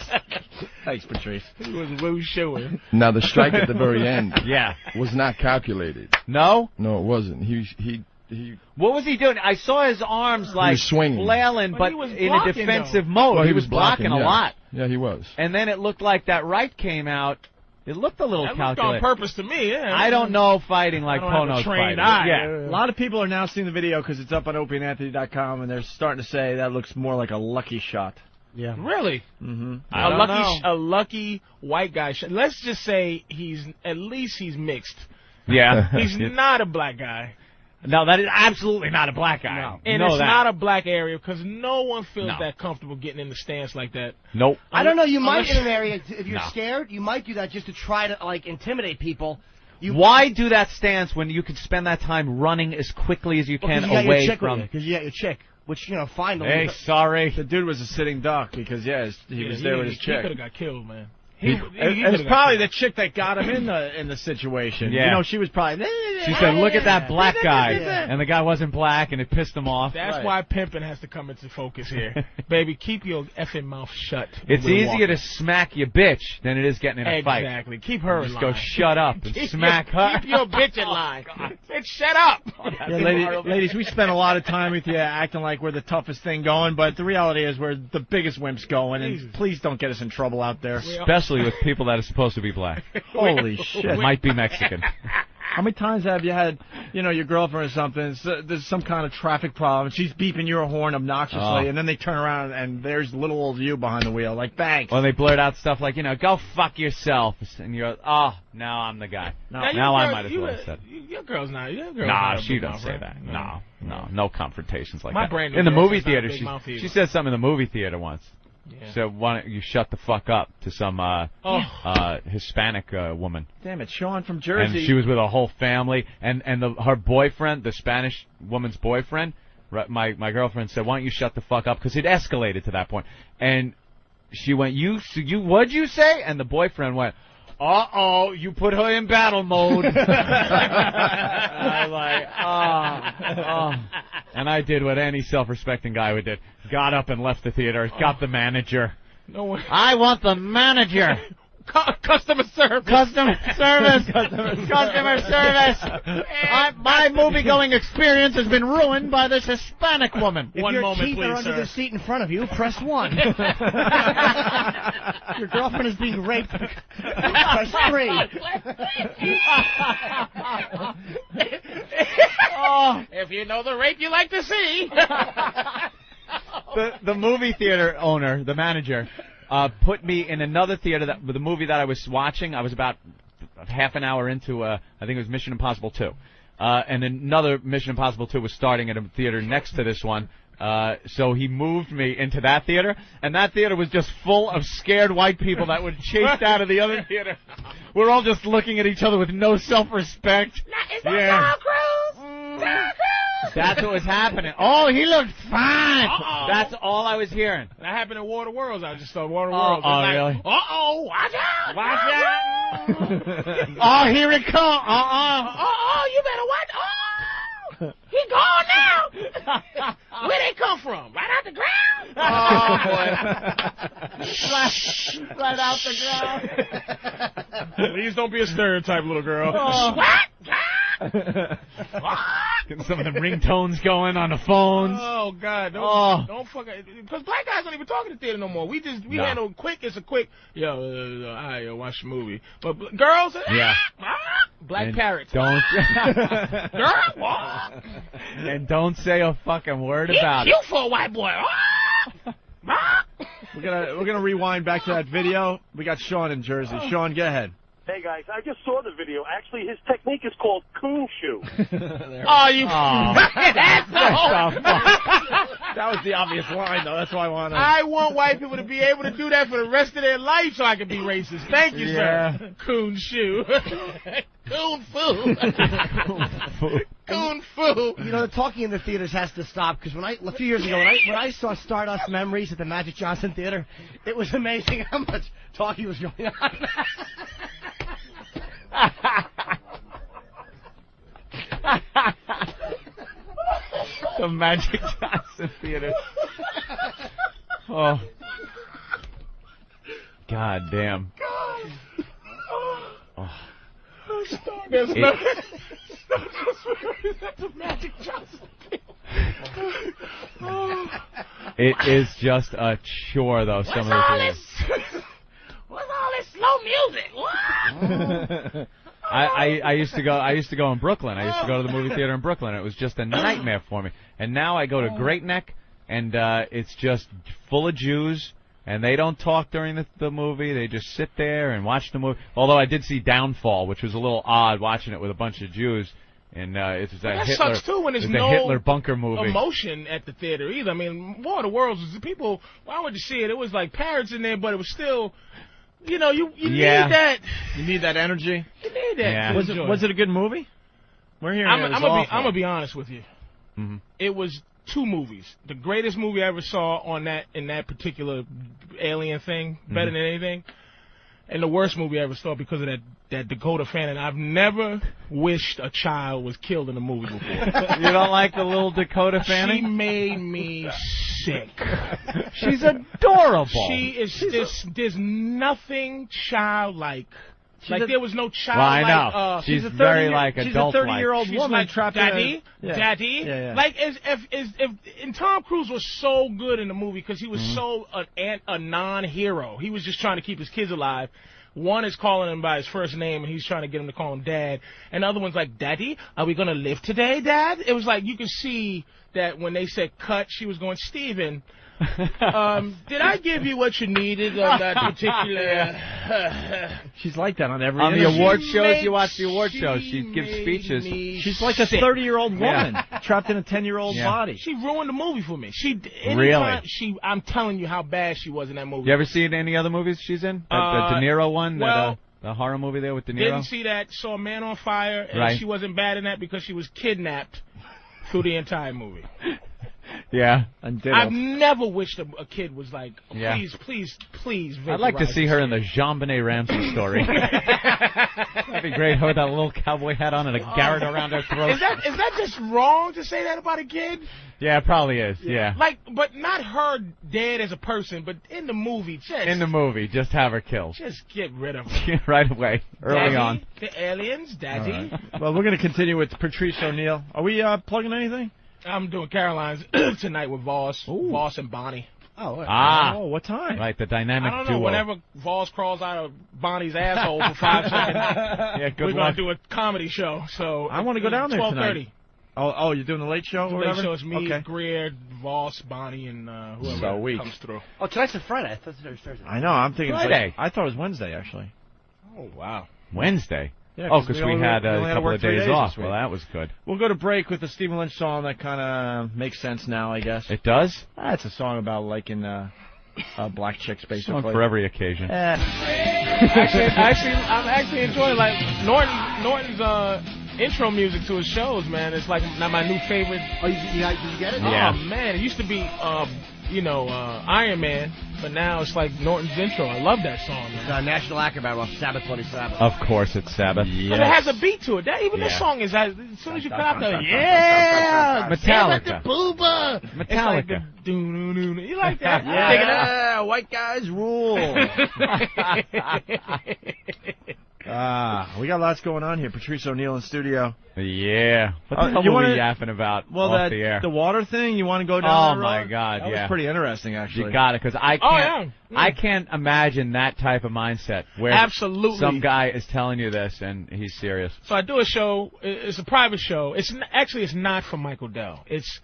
Thanks, Patrice. He was wushuing. now the strike at the very end, Yeah. was not calculated. No? No, it wasn't. He What was he doing? I saw his arms like was swinging. flailing, But but he was in a blocking, defensive though. mode. well, he was blocking a yeah. lot. Yeah, he was. And then it looked like that right came out. It looked a little That looked on calculated. purpose to me. Yeah. I don't know fighting like I don't have a Pono's trained fighting. eye. Yeah. A lot of people are now seeing the video because it's up on opieandanthony.com, and they're starting to say that looks more like a lucky shot. Yeah. Really? Mm-hmm. I don't know. A lucky white guy. Let's just say at least he's mixed. Yeah. He's not a black guy. No, that is absolutely not a black guy. No. And know it's that. not a black area because no one feels No. that comfortable getting in the stance like that. Nope. I don't know. You might Unless- in an area if you're No. scared, you might do that just to try to like intimidate people. Why do that stance when you can spend that time running as quickly as you can away from? Because you got your chick, which find them. Hey, sorry. The dude was a sitting duck because, he was there with his He chick. could have got killed, man. It was probably the chick that got him in the situation. Yeah. She was probably. She said, "Look at that black guy," and the guy wasn't black, and it pissed him off. That's why pimping has to come into focus here. Baby, keep your effing mouth shut. It's when we're easier to walking. smack your bitch than it is getting in a fight. Exactly. Keep her in Just line. go shut up and smack her. Keep your bitch in line. Bitch, shut up. Yeah, ladies, we spent a lot of time with you acting like we're the toughest thing going, but the reality is we're the biggest wimps going, and Jesus. please don't get us in trouble out there. Especially with people that are supposed to be black. Holy shit. Might be Mexican. How many times have you had, your girlfriend or something, there's some kind of traffic problem, she's beeping your horn obnoxiously, and then they turn around and there's little old you behind the wheel, like, thanks. Or they blurt out stuff like, go fuck yourself. And you're, now I'm the guy. Now I might as well have said it. Your girl's not. Your girl's Nah, not a she big don't mouth, say right? that. No confrontations like My that. brand new In the movie girlfriend's not a theater, big mouth either. she said something in the movie theater once. Yeah. So why don't you shut the fuck up to some Hispanic woman. Damn it, Sean from Jersey. And she was with a whole family, and her boyfriend, the Spanish woman's boyfriend, my girlfriend said, "Why don't you shut the fuck up?" Because it escalated to that point. And she went, "You what'd you say?" And the boyfriend went, "Uh-oh, you put her in battle mode." I was like, And I did what any self-respecting guy would do. Got up and left the theater, got the manager. No one. I want the manager. Customer service. Customer service. Customer service. My movie-going experience has been ruined by this Hispanic woman. If One your moment, teeth please, are under sir. the seat in front of you, press 1. Your girlfriend is being raped. Press 3. If you know the rape you like to see. The movie theater owner, the manager, put me in another theater. The movie that I was watching, I was about half an hour into, I think it was Mission Impossible 2. And another Mission Impossible 2 was starting at a theater next to this one. So he moved me into that theater, and that theater was just full of scared white people that were chased out of the other theater. We're all just looking at each other with no self-respect. Is that Tom Cruise? Tom Cruise? That's what was happening. Oh, he looked fine. Uh-oh. That's all I was hearing. That happened in Water Worlds. I just saw Water Worlds. Really? Uh-oh, watch out. Watch out. Oh, here it comes. Uh-oh, you better watch. Oh, he gone now. Where they come from? Right out the ground? Oh, boy. right out the ground. Please don't be a stereotype, little girl. Getting some of the ringtones going on the phones. Oh God! Don't fuck. Because black guys don't even talk in the theater no more. We handle quick. It's a quick. Yo, watch the movie. But girls, black And parrots. Don't. Girl, And don't say a fucking word about it. you for a white boy. We're gonna rewind back to that video. We got Sean in Jersey. Sean, go ahead. Hey guys, I just saw the video. Actually, his technique is called coon shoe. Oh, you. That's the whole. That was the obvious line, though. That's why I want white people to be able to do that for the rest of their life so I can be racist. Thank you, sir. Coon shoe. Coon foo. Coon foo. You know, the talking in the theaters has to stop because a few years ago, when I saw Stardust Memories at the Magic Johnson Theater, it was amazing how much talking was going on. The Magic Johnson Theater. Oh. God damn. Oh. Stardust Memories at the Magic Johnson Theater. It is just a chore, though. Some of the things. What's all this slow music? What? I used to go in Brooklyn. I used to go to the movie theater in Brooklyn. It was just a nightmare for me. And now I go to Great Neck, and it's just full of Jews, and they don't talk during the movie. They just sit there and watch the movie. Although I did see Downfall, which was a little odd watching it with a bunch of Jews. And it's that Hitler, sucks too when there's no Hitler bunker movie. Emotion at the theater either. I mean, War of the Worlds was the people. Why would you see it? It was like parrots in there, but it was still. You know, you need that. You need that energy. You need that. Yeah. Was it a good movie? We're hearing I'm gonna be honest with you. Mm-hmm. It was two movies. The greatest movie I ever saw in that particular alien thing, better than anything, and the worst movie I ever saw because of that Dakota Fanning. I've never wished a child was killed in a movie before. You don't like the little Dakota Fanning? She made me sick. She's adorable. She is. There's nothing childlike. Like there was no childlike. Well, I know. She's very like adult. She's a 30-year-old She's woman like, trapped Daddy, in a... Daddy. Yeah. Like and Tom Cruise was so good in the movie because he was so a non-hero. He was just trying to keep his kids alive. One is calling him by his first name, and he's trying to get him to call him Dad. And the other one's like, Daddy, are we going to live today, Dad? It was like you could see that when they said cut, she was going, Steven, did I give you what you needed on that particular... She's like that on every... On the award shows, you watch the award shows, she gives speeches. She's like a 30-year-old woman trapped in a 10-year-old body. She ruined the movie for me. Really? I'm telling you how bad she was in that movie. You ever seen any other movies she's in? The De Niro one? Well, the horror movie there with De Niro? Didn't see that. Saw Man on Fire, and she wasn't bad in that because she was kidnapped through the entire movie. Yeah. I've never wished a kid was like, please. I'd like to see her in the Jean-Benet Ramsey story. That'd be great. Her with that little cowboy hat on and a garrote around her throat. Is that just wrong to say that about a kid? Yeah, it probably is. Yeah. Like, but not her dead as a person, but in the movie, just have her killed. Just get rid of her right away, early on. The aliens, Daddy. Right. Well, we're going to continue with Patrice O'Neill. Are we plugging anything? I'm doing Caroline's tonight with Voss. Ooh. Voss and Bonnie. Oh, what time? Right, the dynamic duo. I don't know, whenever Voss crawls out of Bonnie's asshole for 5 seconds, we're going to do a comedy show. So I want to go down there 12:30. tonight. Oh, you're doing the late show? The late show is me, Greer, Voss, Bonnie, and whoever comes through. Oh, tonight's a Friday. I thought it was Thursday. I know, I'm thinking Friday. I thought it was Wednesday, actually. Oh, wow. Wednesday? Yeah, because we had a couple of days off. Well, that was good. We'll go to break with the Stephen Lynch song that kind of makes sense now, I guess. It does? It's a song about liking black chicks, basically. Song for every occasion. Actually, I'm actually enjoying Norton's intro music to his shows, man. It's like my new favorite. Oh, did you get it? Yeah. Oh, man. It used to be, Iron Man, but now it's like Norton's intro. I love that song, man. It's National Acrobat off Sabbath, Bloody Sabbath. Of course, it's Sabbath. Yes. But it has a beat to it. This song is, as soon as you cut out the, Metallica. Metallica. You like that? Yeah, white guys rule. We got lots going on here. Patrice O'Neill in studio. Yeah. What the hell were we yapping about off the air? The water thing? You want to go down Oh, my God, that was pretty interesting, actually. You got it, because I can't imagine that type of mindset where some guy is telling you this and he's serious. So I do a show. It's a private show. It's not for Michael Dell. It's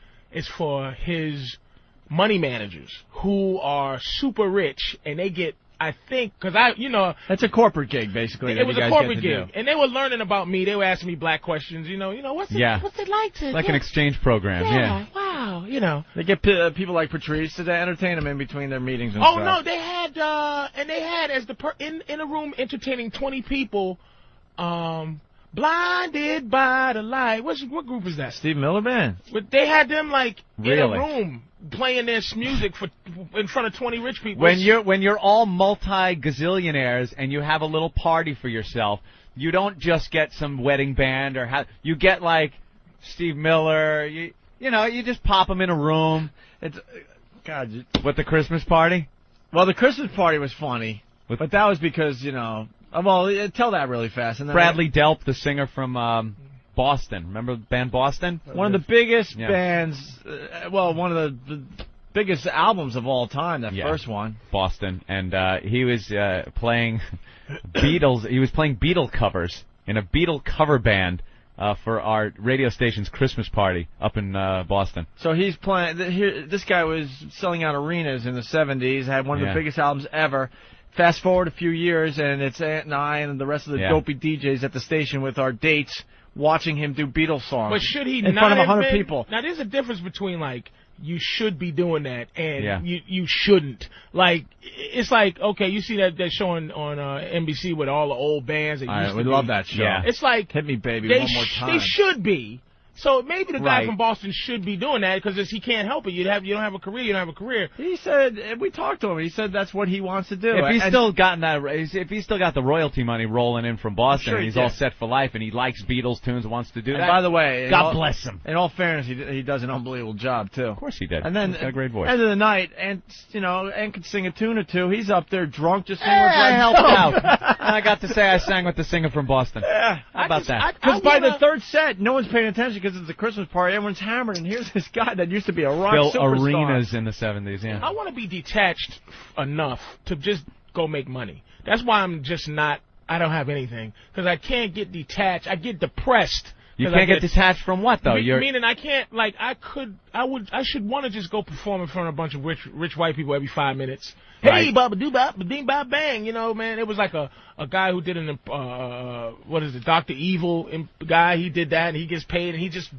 for his money managers who are super rich, and they get I think, because It's a corporate gig, basically. It was a corporate gig, and they were learning about me. They were asking me black questions. What's it like to like an exchange program. Yeah. Wow. They get people like Patrice to entertain them in between their meetings and Oh stuff. no, they had as in a room entertaining 20 people. Blinded by the light. What group is that? Steve Miller Band. But they had them in a Really? room playing their music in front of 20 rich people. When you're all multi-gazillionaires and you have a little party for yourself, you don't just get some wedding band you get like Steve Miller. You just pop them in a room. It's God. With the Christmas party. Well, the Christmas party was funny, but that was because Well, tell that really fast. And then Bradley Delp, the singer from Boston. Remember the band Boston? One of the biggest bands, one of the biggest albums of all time, that first one. Boston. And he was playing Beatles. He was playing Beatle covers in a Beatle cover band for our radio station's Christmas party up in Boston. So he's playing. This guy was selling out arenas in the 70s, had one of the biggest albums ever. Fast forward a few years, and it's Aunt and I and the rest of the dopey DJs at the station with our dates watching him do Beatles songs. But should he in not front of have 100 been? people? Now, there's a difference between, you should be doing that and you shouldn't. It's like, okay, you see that show on NBC with all the old bands. We love that show. Yeah. It's like, hit me, baby, one more time. They should be. So maybe the guy from Boston should be doing that because he can't help it. You don't have a career. You don't have a career. He said we talked to him. He said that's what he wants to do. If he's still got the royalty money rolling in from Boston, and he's all set for life, and he likes Beatles tunes, and wants to do that. By the way, God bless him. In all fairness, he does an unbelievable job too. Of course he did. And then he's got a great voice. End of the night, and could sing a tune or two. He's up there drunk, just singing. I helped out. And I got to say I sang with the singer from Boston. Yeah. How about that? Because by the third set, no one's paying attention because it's a Christmas party. Everyone's hammered, and here's this guy that used to be a rock superstar. Arenas in the 70s, yeah. I want to be detached enough to just go make money. That's why I'm just not. I don't have anything because I can't get detached. I get depressed. You can't get detached from what though? Meaning I can't. I should want to just go perform in front of a bunch of rich white people every 5 minutes. Hey, baba doo bop, ding bop bang. Man, it was like a guy who did Dr. Evil guy. He did that, and he gets paid, and he just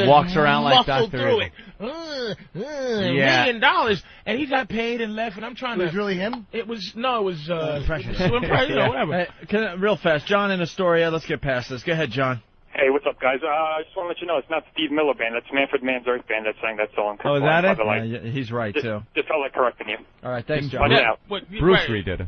walks around like Dr. through it. $1 million, and he got paid and left. And I'm trying to. It was really him? It was impression. Whatever. Real fast, John in Astoria. Let's get past this. Go ahead, John. Hey, what's up, guys? I just want to let you know it's not Steve Miller Band. That's Manfred Mann's Earth Band that sang that song. Oh, is that it? Yeah, he's right, too. Just felt like correcting you. All right, thanks, John. Bruce redid it.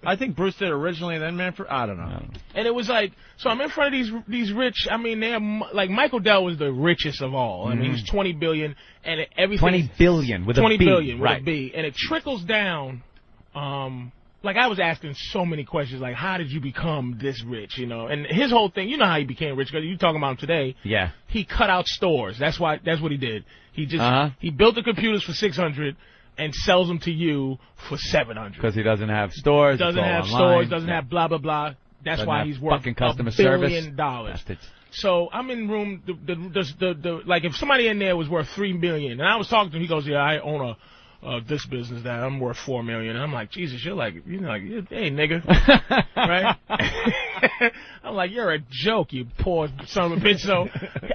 I think Bruce did originally, and then Manfred. I don't know. And it was like, so I'm in front of these rich. I mean, they're like Michael Dell was the richest of all. I mean, he's $20 billion, and everything. $20 billion with a B. $20 billion with a B, and it trickles down. Like, I was asking so many questions, like, how did you become this rich, And his whole thing, you know how he became rich, because you're talking about him today. Yeah. He cut out stores. That's what he did. He just, he built the computers for $600 and sells them to you for $700. Because he doesn't have stores. Doesn't have stores, doesn't have blah, blah, blah. That's why he's worth $1 billion. So I'm in room, like, if somebody in there was worth $3 million, and I was talking to him, he goes, yeah, I own this business that I'm worth $4 million. And I'm like, Jesus, you're like, hey, nigga, right? I'm like, you're a joke, you poor son of a bitch. So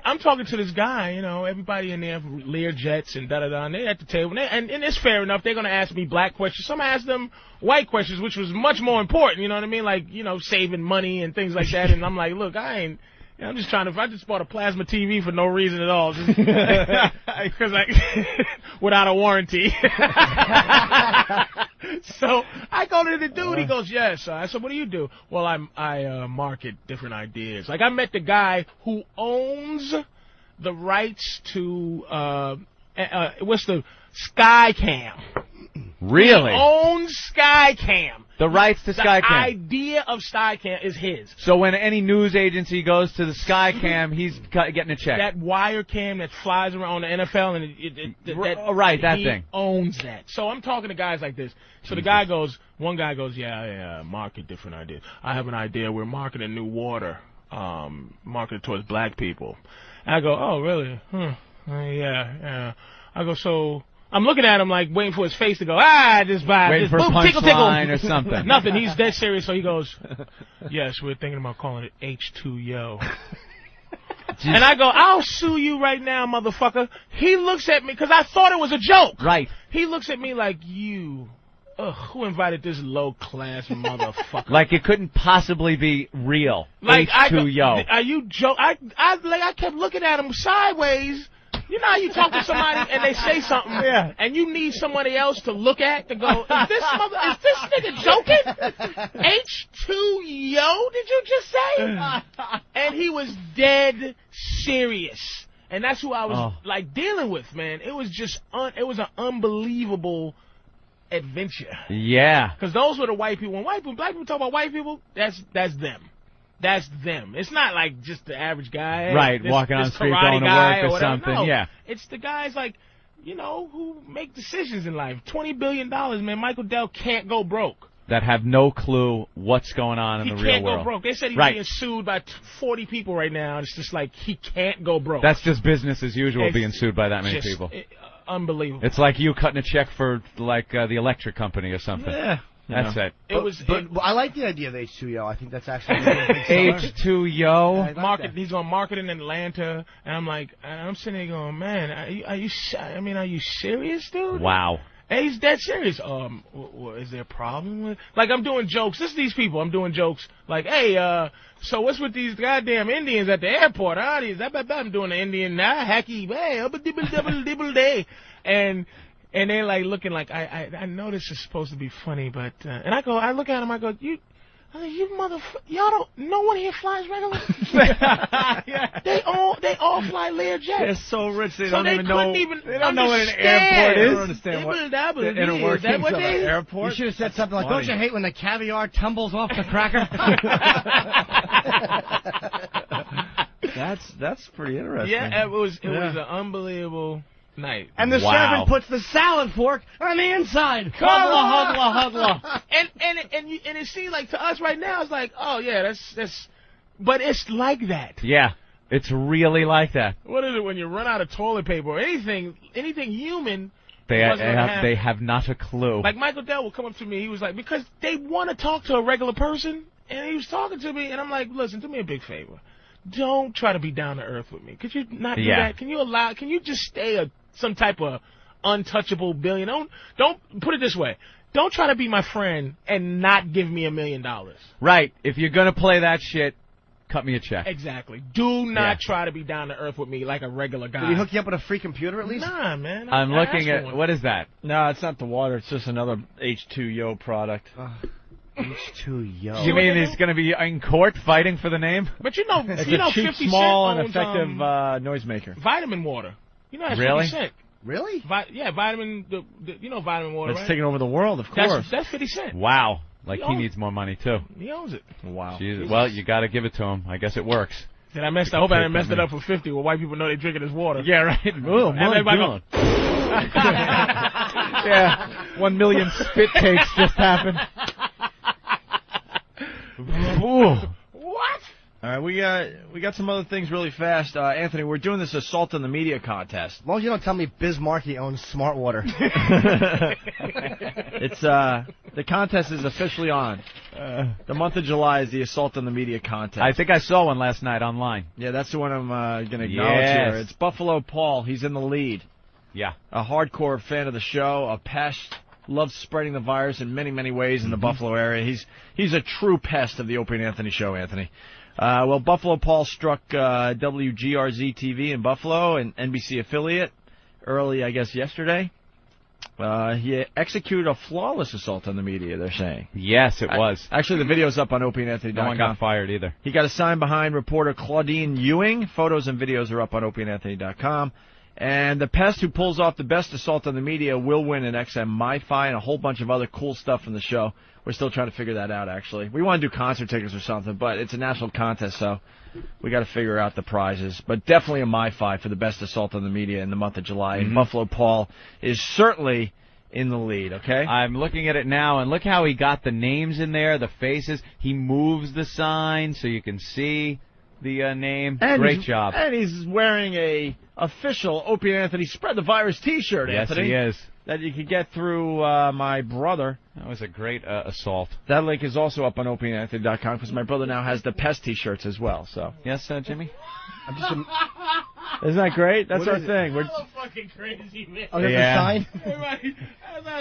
I'm talking to this guy, everybody in there, Lear jets and da-da-da, and they're at the table. And it's fair enough. They're going to ask me black questions. Some ask them white questions, which was much more important, you know what I mean? Like, saving money and things like that. And I'm like, look, I'm just trying to. I just bought a plasma TV for no reason at all, just because without a warranty. So I go to the dude. He goes, "Yes." I said, "What do you do?" Well, I market different ideas. Like I met the guy who owns the rights to what's the Skycam. Really? He owns Skycam. The rights to Skycam. The idea of Skycam is his. So when any news agency goes to the Skycam, he's getting a check. That wire cam that flies around the NFL, and that he thing. Owns that. So I'm talking to guys like this. So the guy goes, one guy goes, yeah, market different ideas. I have an idea. We're marketing new water, marketed towards black people. And I go, oh, really? Yeah. I go, so I'm looking at him like waiting for his face to go, just vibe. Waiting Just for a boom, tickle, punchline or something. Nothing. He's dead serious, so he goes, yes, we're thinking about calling it H2Yo. And I go, I'll sue you right now, motherfucker. He looks at me, because I thought it was a joke. Right. He looks at me like, who invited this low-class motherfucker? Like it couldn't possibly be real. Like, H2Yo. Are you joke? I kept looking at him sideways. You know how you talk to somebody and they say something, and you need somebody else to look at to go, is this nigga joking? H2Yo, did you just say? And he was dead serious. And that's who I was like dealing with, man. It was just it was an unbelievable adventure. Yeah. Because those were the white people. When black people talk about white people, that's them. That's them. It's not like just the average guy. Right, walking on the street going to work or something. No, yeah. It's the guys like, who make decisions in life. $20 billion, man. Michael Dell can't go broke. That have no clue what's going on in the real world. He can't go broke. They said he's being sued by 40 people right now. It's just like he can't go broke. That's just business as usual, being sued by that many people. Unbelievable. It's like you cutting a check for the electric company or something. Yeah. That's it. But I like the idea of H2Yo. I think that's actually a big seller. H2Yo. He's going to market in Atlanta, and I'm sitting there going, man, are you serious, dude? Wow. Hey, he's dead serious. Is there a problem with? Like, I'm doing jokes. This is these people. I'm doing jokes. Like, hey, so what's with these goddamn Indians at the airport? I'm doing the Indian hacky, hey, and they're like looking like I know this is supposed to be funny, but and I look at him, I go, you motherfucker, y'all don't, no one here flies regular. Yeah. They all fly Learjet. They're so rich they don't even know. They don't know what an airport is. They don't understand what the inner workings of an airport. You should have said something like, "Don't you hate when the caviar tumbles off the cracker?" That's pretty interesting. Yeah, it was an unbelievable night. And the servant puts the salad fork on the inside. Hudla. And it seems like to us right now, it's like, oh yeah, that's, but it's like that. Yeah, it's really like that. What is it when you run out of toilet paper or anything human? They have not a clue. Like Michael Dell will come up to me, he was like, because they want to talk to a regular person, and he was talking to me, and I'm like, listen, do me a big favor. Don't try to be down to earth with me. Could you not do that? Can you just stay some type of untouchable billion? Don't put it this way. Don't try to be my friend and not give me $1 million. Right. If you're going to play that shit, cut me a check. Exactly. Do not try to be down to earth with me like a regular guy. Did he hook you up with a free computer at least? Nah, man. I'm looking at, what is that? No, it's not the water. It's just another H2Yo product. H2Yo. You mean he's going to be in court fighting for the name? But it's a cheap, 50 small, Cent and effective noisemaker. Vitamin water. You know that's really? 50 Cent. Really? Vitamin. Vitamin water. It's right? taking over the world, of course. That's 50 Cent. Wow. Like he needs more money too. He owns it. Wow. Jesus. Well, you got to give it to him. I guess it works. I hope I didn't mess it up for 50. Well, white people know they drinking this water. Yeah, right. Oh, my God. Yeah. 1 million spit takes just happened. What? All right, we got some other things really fast. Anthony, we're doing this Assault on the Media contest. As long as you don't tell me Biz Markie owns Smart Water. It's the contest is officially on. The month of July is the Assault on the Media contest. I think I saw one last night online. Yeah, that's the one I'm going to acknowledge here. It's Buffalo Paul. He's in the lead. Yeah. A hardcore fan of the show, a pest, loves spreading the virus in many, many ways in the Buffalo area. He's a true pest of the Opie and Anthony show, Anthony. Well, Buffalo Paul struck WGRZ-TV in Buffalo, an NBC affiliate, early, I guess, yesterday. He executed a flawless assault on the media, they're saying. Yes, it was. Actually, the video's up on opieandanthony.com. No one got fired either. He got assigned behind reporter Claudine Ewing. Photos and videos are up on opieandanthony.com. And the pest who pulls off the best assault on the media will win an XM MiFi and a whole bunch of other cool stuff from the show. We're still trying to figure that out, actually. We want to do concert tickets or something, but it's a national contest, so we got to figure out the prizes. But definitely a MiFi for the best assault on the media in the month of July. And Buffalo Paul is certainly in the lead, okay? I'm looking at it now, and look how he got the names in there, the faces. He moves the sign so you can see. the name. And Great job. And he's wearing a official Opie and Anthony Spread the Virus T-shirt, Yes, Anthony. he is. That you could get through my brother. That was a great assault. That link is also up on opieandanthony.com because my brother now has the Pest T-shirts as well. So Yes, Jimmy? isn't that great? That's What our is it? thing. We're So fucking crazy, man. Oh, that's Yeah. a sign? Everybody,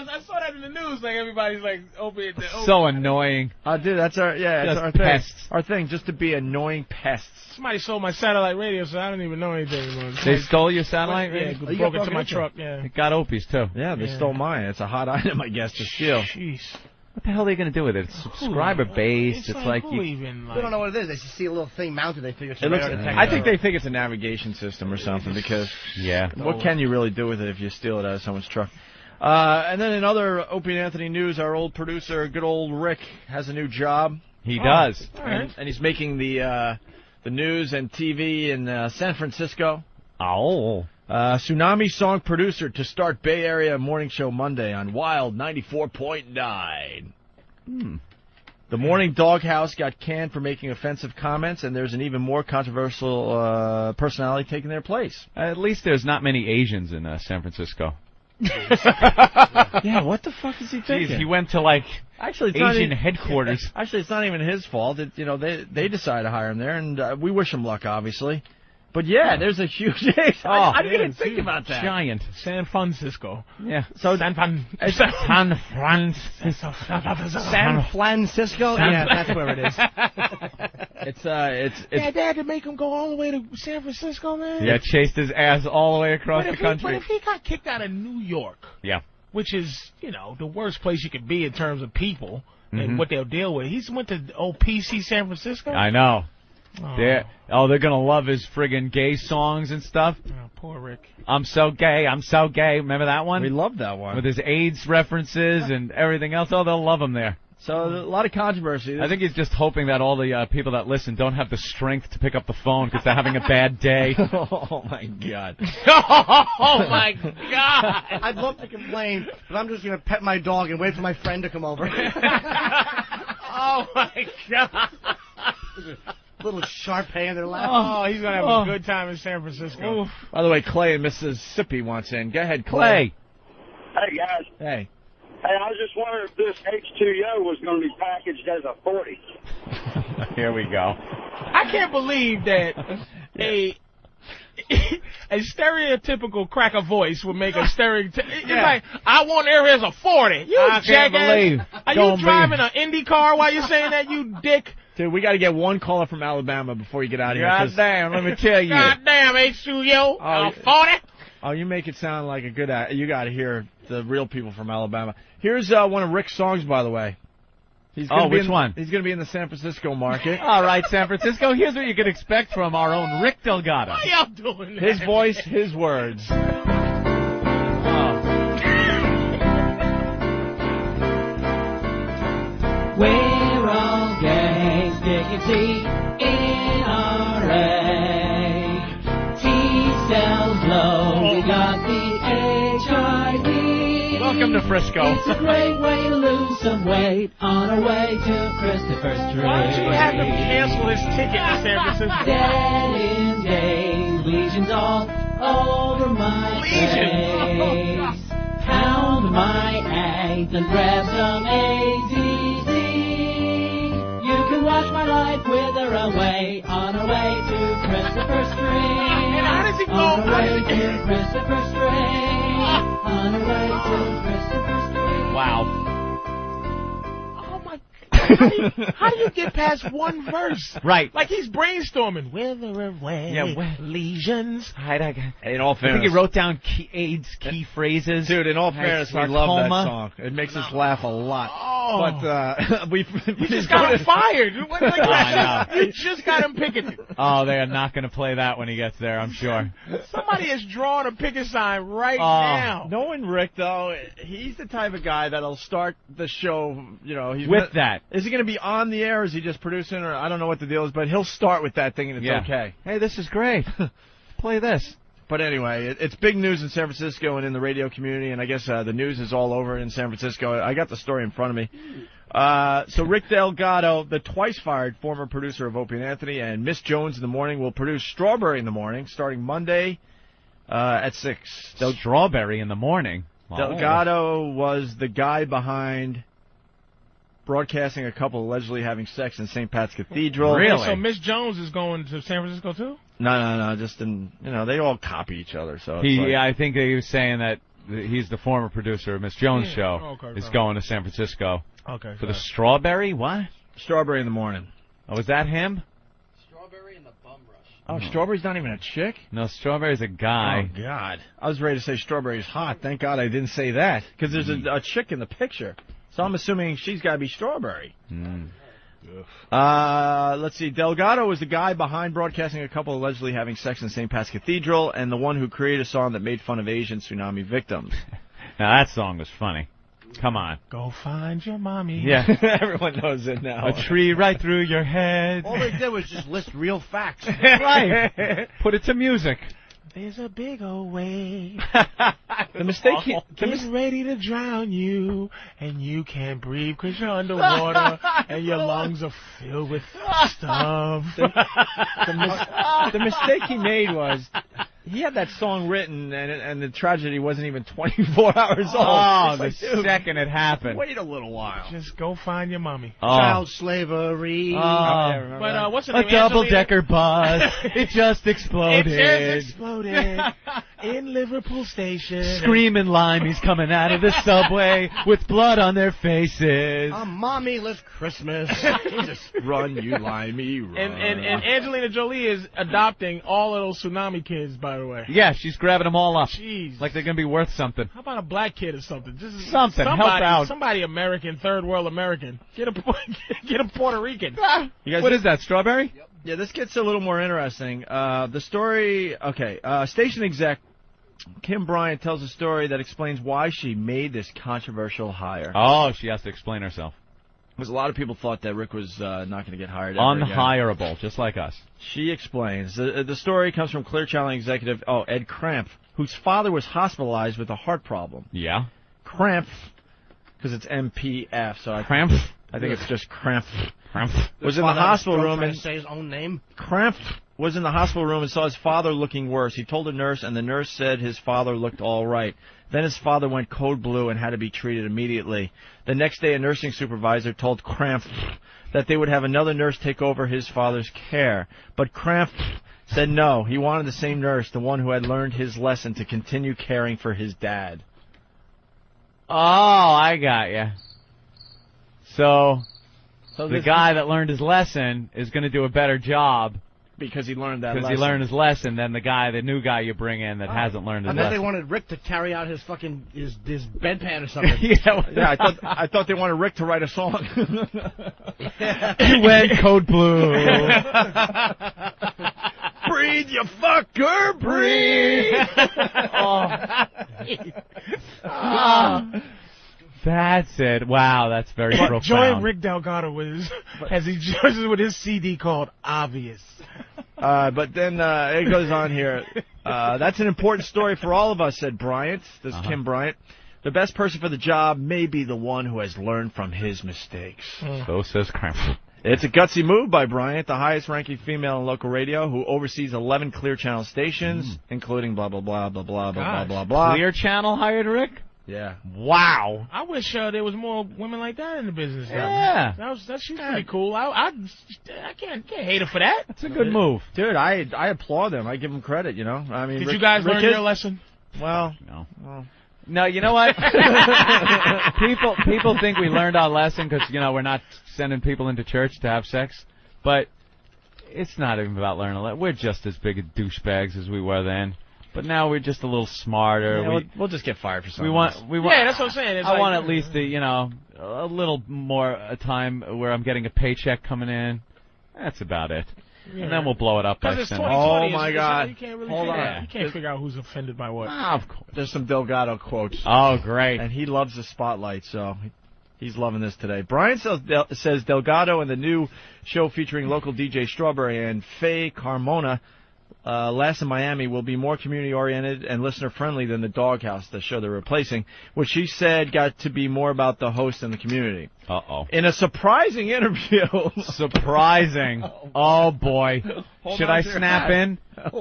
I saw that in the news. Like everybody's like, Opie. So annoying. dude, that's our that's Just our thing. pests. Our thing, just to be annoying pests. Somebody stole my satellite radio, so I don't even know anything anymore. They stole your satellite? Yeah, radio? Oh, you broke got into my broken truck. Yeah. It got Opie's, too. Yeah, they Yeah. stole mine. It's a hot item, I guess, to steal. Jeez. What the hell are they going to do with it? It's subscriber-based. It's like who you... even They don't know what it is. They just see a little thing mounted. They figure it's a It looks, radar detector. I think they think it's a navigation system or something because Yeah. what can you really do with it if you steal it out of someone's truck? And then in other Opie and Anthony news, our old producer, good old Rick, has a new job. He does. And he's making the news and TV in San Francisco. Oh. Tsunami song producer to start Bay Area morning show Monday on Wild 94.9. The Morning Doghouse got canned for making offensive comments, and there's an even more controversial personality taking their place. At least there's not many Asians in San Francisco. Yeah, what the fuck is he thinking? Jeez, he went to, like, Actually, it's not Asian even- headquarters. Actually, it's not even his fault. They decided to hire him there, and we wish him luck, obviously. But yeah, there's a huge. I didn't even think about that. Giant. San Francisco. Yeah. So San Fran. San Francisco. San Francisco? Yeah, that's where it is. It's Yeah, Dad, to make him go all the way to San Francisco, man. Yeah, chased his ass all the way across But the country. but if he got kicked out of New York, Yeah. which is, the worst place you could be in terms of people and what they'll deal with, he's went to PC San Francisco. I know. Oh, They're gonna love his friggin' gay songs and stuff. oh, poor Rick. I'm so gay, I'm so gay. Remember that one? we love that one. With his AIDS references and everything else. Oh, they'll love him there. So a lot of controversy. I think he's just hoping that all the people that listen don't have the strength to pick up the phone because they're having a bad day. Oh my God. Oh my God! I'd love to complain, but I'm just going to pet my dog and wait for my friend to come over. Oh my God! Little Sharpay they're laughing. Oh, he's gonna have a good time in San Francisco. By the way, Clay in Mississippi wants in. Go ahead, Clay. Hey, guys. Hey. Hey, I was just wondering if this H2O was going to be packaged as a 40. Here we go. I can't believe that a stereotypical cracker voice would make a It's like, I want air as a 40. You I can't jackass. believe. Are you Don't be- driving an Indy car while you're saying that, you dick? Dude, we got to get one caller from Alabama before you get out of here. God 'cause- damn, let me tell you. Goddamn, H2O. Oh, 40? Oh, you make it sound like a good. You got to hear the real people from Alabama. Here's one of Rick's songs, by the way. He's gonna be which one? He's going to be in the San Francisco market. All right, San Francisco, here's what you can expect from our own Rick Delgado. Why y'all doing that? His voice, his words. We're all gangs, kicking T-N-R-A. T-cells low, we got the HIV. Welcome to Frisco. It's a great way to lose some weight on our way to Christopher Street. Why don't you have him cancel his ticket to San Francisco? Dead in days, lesions all over my face. Pound my eggs and grab some AZZ. You can watch my life wither away on our way to Christopher Street. And how does he go? On our way to Christopher Street. On our way to Christopher Street. Wow. Oh my! How do you get past one verse? Right. Like he's brainstorming. Wither away. Yeah, lesions. In all I think fairness, he wrote down AIDS key phrases. dude. In all Like fairness, we love that sarcoma. song. It makes us laugh a lot. Oh. But we You just got him fired. I You just got him picketed. Oh, they are not going to play that when he gets there, I'm sure. Somebody is drawing a picket sign right now. knowing Rick though, he's the type of guy that'll start the show. He's With that. Is he going to be on the air? Or is he just producing? Or I don't know what the deal is, but he'll start with that thing and it's Yeah. okay. Hey, this is great. Play this. But anyway, it's big news in San Francisco and in the radio community, and I guess the news is all over in San Francisco. I got the story in front of me. So Rick Delgado, the twice-fired former producer of Opie and Anthony, and Miss Jones in the Morning will produce Strawberry in the Morning starting Monday at 6. Strawberry in the Morning? Delgado was the guy behind broadcasting a couple allegedly having sex in St. Pat's Cathedral. Really? So Miss Jones is going to San Francisco, too? No. Just they all copy each other. So I think he was saying that he's the former producer of Miss Jones' show. Is going to San Francisco. Okay. For the Strawberry? What? Strawberry in the Morning. Oh, is that him? Strawberry and the Bum Rush. Oh, Strawberry's not even a chick? No, Strawberry's a guy. Oh, God. I was ready to say Strawberry's hot. Thank God I didn't say that. Because there's a chick in the picture. So I'm assuming she's got to be Strawberry. Let's see. Delgado was the guy behind broadcasting a couple allegedly having sex in St. Pat's Cathedral and the one who created a song that made fun of Asian tsunami victims. Now, that song was funny. Come on. Go find your mommy. Yeah. Everyone knows it now. A tree right through your head. All they did was just list real facts. Right. Put it to music. There's a big old wave. The mistake Getting ready to drown you, and you can't breathe because you're underwater, and your lungs are filled with stuff. The mistake he made was he had that song written, and the tragedy wasn't even 24 hours old. Oh, the second it happened. Wait a little while. Just go find your mommy. Child slavery. But what's the name? A double-decker bus. It just exploded. It just exploded in Liverpool Station. Screaming limeys coming out of the subway with blood on their faces. A mommy-less Christmas. Jesus, run, you limey, run. And Angelina Jolie is adopting all of those tsunami kids, by the way. Yeah, she's grabbing them all up. Jeez. Like they're going to be worth something. How about a black kid or something? Just something. Help out. Somebody American, third world American. Get a Puerto Rican. What is that, Strawberry? Yep. Yeah, this gets a little more interesting. The story, station exec Kim Bryant tells a story that explains why she made this controversial hire. Oh, she has to explain herself. Because a lot of people thought that Rick was not going to get hired ever Unhireable, just like us. She explains. The story comes from Clear Channel executive, Ed Cramp, whose father was hospitalized with a heart problem. Yeah. Cramp, because it's MPF, so Cramp? I think it's just Cramp. Cramp. Was in the hospital room and say his own name. Cramp was in the hospital room and saw his father looking worse. He told a nurse, and the nurse said his father looked all right. Then his father went code blue and had to be treated immediately. The next day, a nursing supervisor told Cramp that they would have another nurse take over his father's care. But Cramp said no. He wanted the same nurse, the one who had learned his lesson, to continue caring for his dad. Oh, I got you. So the guy that learned his lesson is going to do a better job. Because he learned that lesson. Because he learned his lesson than the new guy you bring in that hasn't learned his lesson. And then they wanted Rick to carry out his fucking his bedpan or something. I thought they wanted Rick to write a song. He went code blue. Breathe, you fucker, breathe. That's it. Wow, that's very profound. Join Rick Delgado as he judges with his CD called Obvious. But then it goes on here. That's an important story for all of us, said Bryant. This is Kim Bryant. The best person for the job may be the one who has learned from his mistakes. So says Cramp. It's a gutsy move by Bryant, the highest-ranking female in local radio, who oversees 11 Clear Channel stations, including blah, blah, blah, blah, blah, blah, blah, blah. Clear Channel hired Rick? Yeah. Wow. I wish there was more women like that in the business. Yeah. She's pretty cool. I can't hate her for that. That's a good move. Dude, I applaud them. I give them credit, you know. I mean, Did you guys learn your lesson? Well, no. No, you know what? People think we learned our lesson because, we're not sending people into church to have sex. But it's not even about learning a lesson. We're just as big of douchebags as we were then. But now we're just a little smarter. Yeah, we'll just get fired for something. Yeah, that's what I'm saying. I want at least a little more time where I'm getting a paycheck coming in. That's about it. Yeah. And then we'll blow it up by sending. Oh my God! You can't really You can't figure out who's offended by what. Of course. There's some Delgado quotes. Oh, great! And he loves the spotlight, so he's loving this today. Brian says Delgado and the new show featuring local DJ Strawberry and Faye Carmona Last in Miami, will be more community-oriented and listener-friendly than the Doghouse, the show they're replacing, which she said got to be more about the host and the community. Uh-oh. In a surprising interview. Surprising. Oh, boy. Should I your snap hat. in?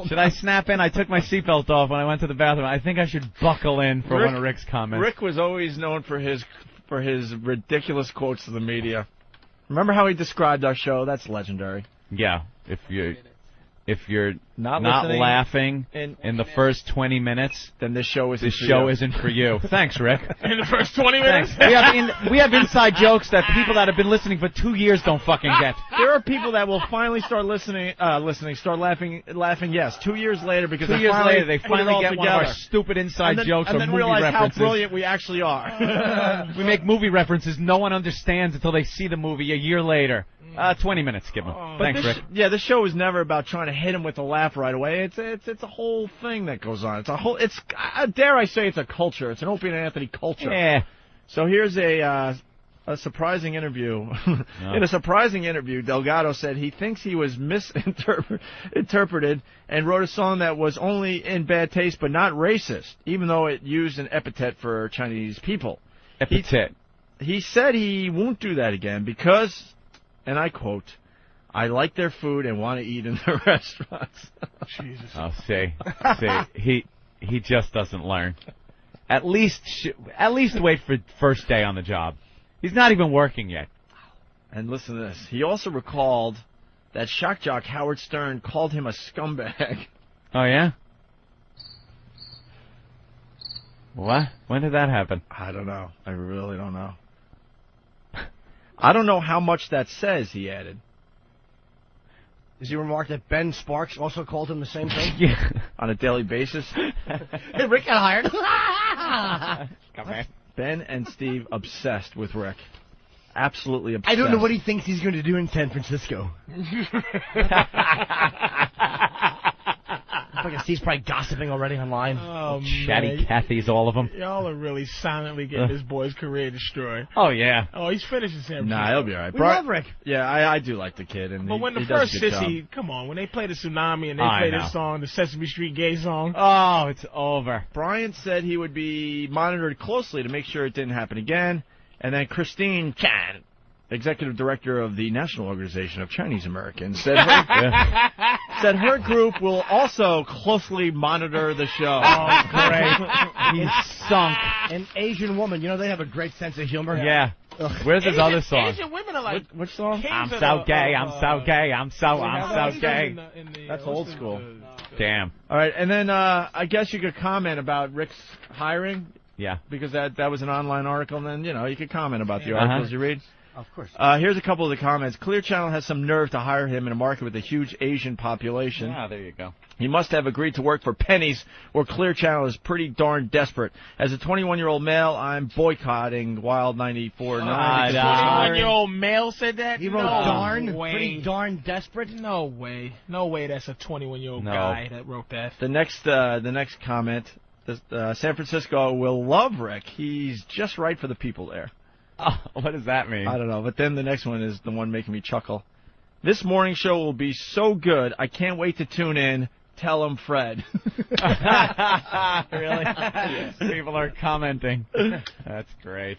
Should I snap in? I took my seatbelt off when I went to the bathroom. I think I should buckle in for one of Rick's comments. Rick was always known for his ridiculous quotes to the media. Remember how he described our show? That's legendary. Yeah. If you're not listening laughing in the first 20 minutes, then this show isn't for you. Thanks, Rick. In the first 20 minutes? Thanks. We have inside jokes that people that have been listening for 2 years don't fucking get. There are people that will finally start start laughing. Yes, 2 years later because 2 years later they finally get one of our together. stupid inside jokes and or then movie realize references. how brilliant we actually are. We make movie references no one understands until they see the movie a year later. 20 minutes, give him. Thanks, Rick. Yeah, this show is never about trying to hit him with a laugh right away. It's a whole thing that goes on. Dare I say it's a culture. It's an Opie and Anthony culture. Yeah. So here's a surprising interview. In a surprising interview, Delgado said he thinks he was misinterpreted and wrote a song that was only in bad taste but not racist, even though it used an epithet for Chinese people. Epithet. He said he won't do that again because, and I quote, "I like their food and want to eat in their restaurants." Jesus. Oh, see, he just doesn't learn. At least wait for first day on the job. He's not even working yet. And listen to this. He also recalled that shock jock Howard Stern called him a scumbag. Oh, yeah? What? When did that happen? I don't know. I really don't know. I don't know how much that says, he added. Does he remark that Ben Sparks also called him the same thing? Yeah. On a daily basis? Hey, Rick got hired. Come here. Ben and Steve obsessed with Rick. Absolutely obsessed. I don't know what he thinks he's going to do in San Francisco. Steve's probably gossiping already online. Oh, Chatty man. Cathys, all of them. Y'all are really silently getting this boy's career destroyed. Oh, yeah. Oh, he's finishing San Francisco. Nah, he'll be all right. We love Rick. Yeah, I do like the kid. And But when the he does first a good job. Sissy, come on, when they play the Tsunami and they play this song, the Sesame Street gay song. Oh, it's over. Brian said he would be monitored closely to make sure it didn't happen again. And then Christine Chan, executive director of the National Organization of Chinese Americans, said said her group will also closely monitor the show. Oh, great. He's sunk. An Asian woman. You know, they have a great sense of humor. Yeah. Where's his other song? Asian women are like Which song? kings I'm of so the- gay, of, I'm so gay, I'm so gay. That's old school. Damn. All right, and then I guess you could comment about Rick's hiring. Yeah. Because that was an online article, and then, you could comment about the articles you read. Of course. Here's a couple of the comments. Clear Channel has some nerve to hire him in a market with a huge Asian population. Ah, there you go. He must have agreed to work for pennies, or Clear Channel is pretty darn desperate. As a 21-year-old male, I'm boycotting Wild 94.9. 21-year-old male said that? He wrote darn? Pretty darn desperate? No way. No way that's a 21-year-old guy that wrote that. The next comment, San Francisco will love Rick. He's just right for the people there. Oh, what does that mean? I don't know, but then the next one is the one making me chuckle. This morning show will be so good, I can't wait to tune in. Tell him Fred. Really? People are commenting. That's great.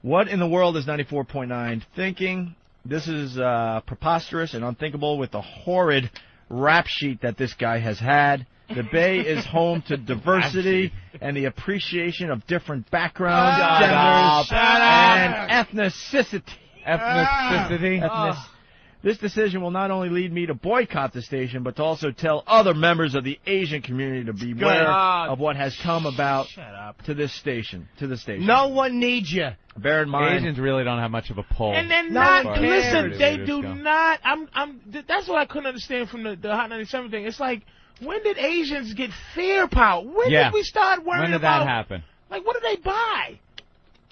What in the world is 94.9 thinking? This is preposterous and unthinkable with the horrid rap sheet that this guy has had. The Bay is home to diversity and the appreciation of different backgrounds, genders, and ethnicity. This decision will not only lead me to boycott the station, but to also tell other members of the Asian community to beware of what has come about to this station. No one needs you. Bear in mind, Asians really don't have much of a pull. And they're not. Listen, they do not. That's what I couldn't understand from the Hot 97 thing. It's like, when did Asians get fear power? When did we start worrying about? When did that happen? Like, what do they buy?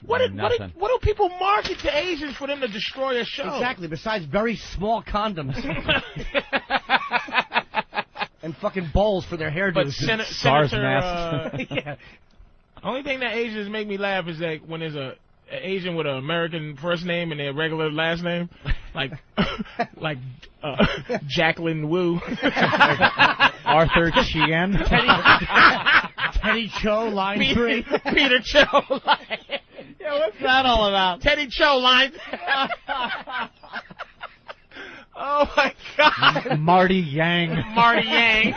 What do people market to Asians for them to destroy a show? Exactly. Besides very small condoms. And fucking bowls for their hairdos. But SARS masks. Yeah. Only thing that Asians make me laugh is that when there's an Asian with an American first name and their regular last name, like Jacqueline Wu, Arthur Chien, Teddy Cho, line 3. Peter Cho. Yeah, what's that all about? Teddy Cho, line. Oh my God. Marty Yang. Marty Yang.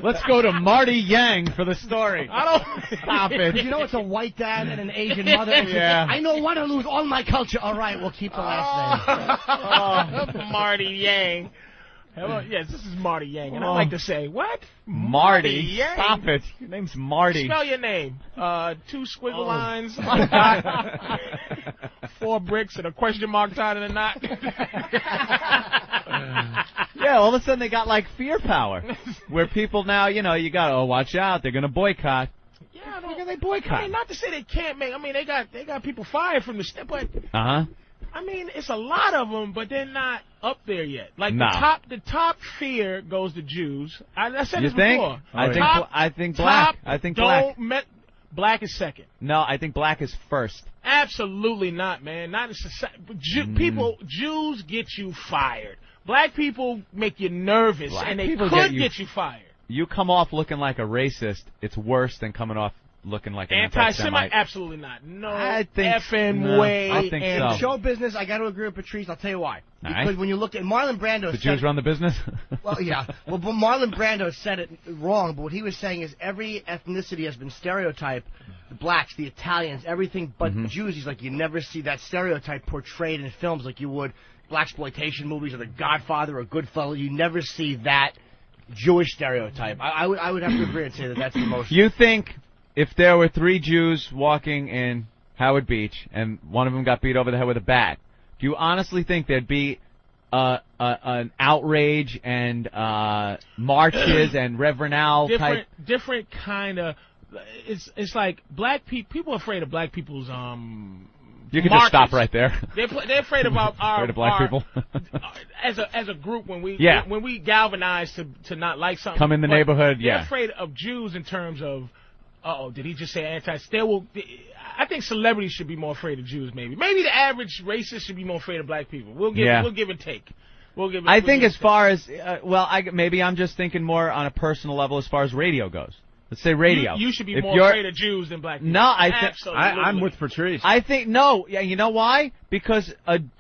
Let's go to Marty Yang for the story. I don't Stop it. You know it's a white dad and an Asian mother. And Yeah. I don't want to lose all my culture. All right, we'll keep the last name. Marty Yang. Hello, yes, this is Marty Yang, and I like to say, what? Marty? Yang? Stop it. Your name's Marty. Spell your name. 2 squiggle lines, 4 bricks, and a question mark tied in a knot. Yeah, all of a sudden they got like fear power, where people now, you got, watch out, they're going to boycott. Yeah, How can they boycott? I mean, not to say they can't make. I mean, they got people fired from the but I mean, it's a lot of them, but they're not up there yet. Like the top fear goes to Jews. I said this before. I think black. I think black. Black is second. No, I think black is first. Absolutely not, man. Not in society. Jews get you fired. Black people make you nervous, and they could get you fired. You come off looking like a racist, it's worse than coming off looking like an anti-Semite. Absolutely not. No, I think way. I think and so. Show business, I got to agree with Patrice. I'll tell you why. Because when you look at Marlon Brando, the Jews run the business. Well, yeah. Well, but Marlon Brando said it wrong. But what he was saying is every ethnicity has been stereotyped. The blacks, the Italians, everything but Jews. He's like, you never see that stereotype portrayed in films like you would blaxploitation movies or The Godfather or Goodfellas. You never see that Jewish stereotype. I would have to agree and say that that's the most. You think if there were 3 Jews walking in Howard Beach and one of them got beat over the head with a bat, do you honestly think there'd be an outrage and marches and Reverend Al type? Different kind of. It's like black people are afraid of black people's You can marches. just stop right there. They're afraid about afraid of black people. as a group when we galvanize to not like something. Come in the neighborhood. They're afraid of Jews in terms of. Did he just say anti? I think celebrities should be more afraid of Jews. Maybe the average racist should be more afraid of black people. We'll give and take. I think as far as maybe I'm just thinking more on a personal level as far as radio goes. Let's say radio. You should be more afraid of Jews than black people. No, I'm with Patrice. I think no. Yeah, you know why? Because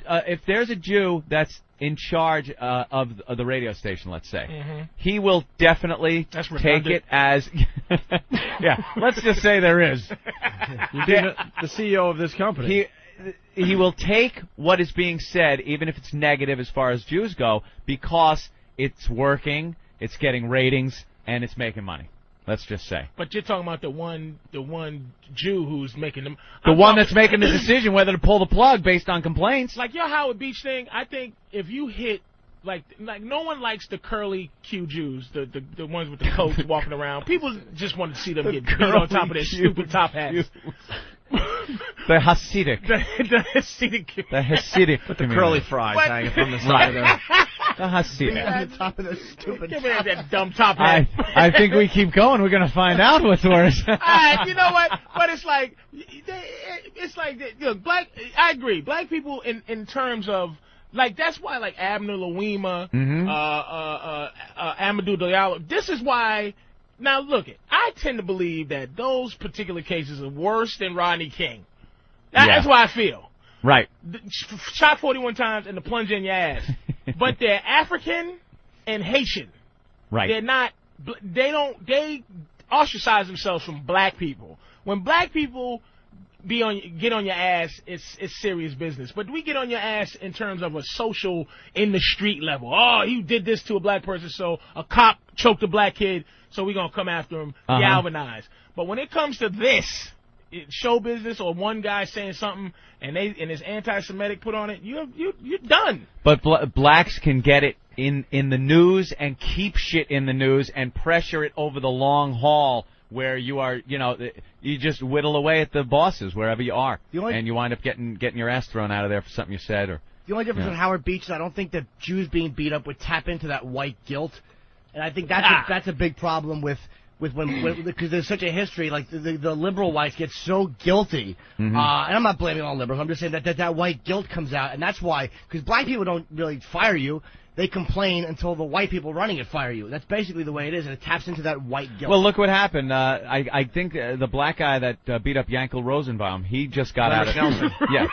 if there's a Jew that's in charge of the radio station, let's say, he will definitely take it as. Yeah, let's just say there is. The CEO of this company. He will take what is being said, even if it's negative as far as Jews go, because it's working, it's getting ratings, and it's making money. Let's just say. But you're talking about the one Jew who's making them. The one that's making the decision whether to pull the plug based on complaints. Like your Howard Beach thing, I think if you hit like no one likes the curly Q Jews, the ones with the coats walking around. People just want to see them get beat on top of their stupid top hats. The Hasidic. The Hasidic. The Hasidic. With the curly fries hanging from the side of them. The Hasidic. On the top of the stupid Give me that dumb top hat. I think we keep going. We're going to find out what's worse. You know what? But it's like, look, I agree. Black people in terms of, like, that's why, like, Abner Louima, Amadou Diallo, this is why. Now, look, I tend to believe that those particular cases are worse than Rodney King. That's why I feel. Right. Shot 41 times and the plunge in your ass. But they're African and Haitian. Right. They're not, they ostracize themselves from black people. When black people get on your ass, it's serious business. But we get on your ass in terms of a social, in the street level. Oh, you did this to a black person, so a cop choked a black kid, so we're going to come after him, galvanize. But when it comes to this, show business or one guy saying something and it's anti-Semitic put on it, you're done. But blacks can get it in the news and keep shit in the news and pressure it over the long haul where you are, you just whittle away at the bosses wherever you are, and you wind up getting your ass thrown out of there for something you said. Or the only difference with Howard Beach is I don't think that Jews being beat up would tap into that white guilt, and I think that's a big problem with because there's such a history, like the liberal whites get so guilty, Mm-hmm. and I'm not blaming all liberals. I'm just saying that white guilt comes out, and that's why, because black people don't really fire you. They complain until the white people running it fire you. That's basically the way it is, and it taps into that white guilt. Well, look what happened. I think the black guy that beat up Yankel Rosenbaum, he just got out of Nelson. Yeah,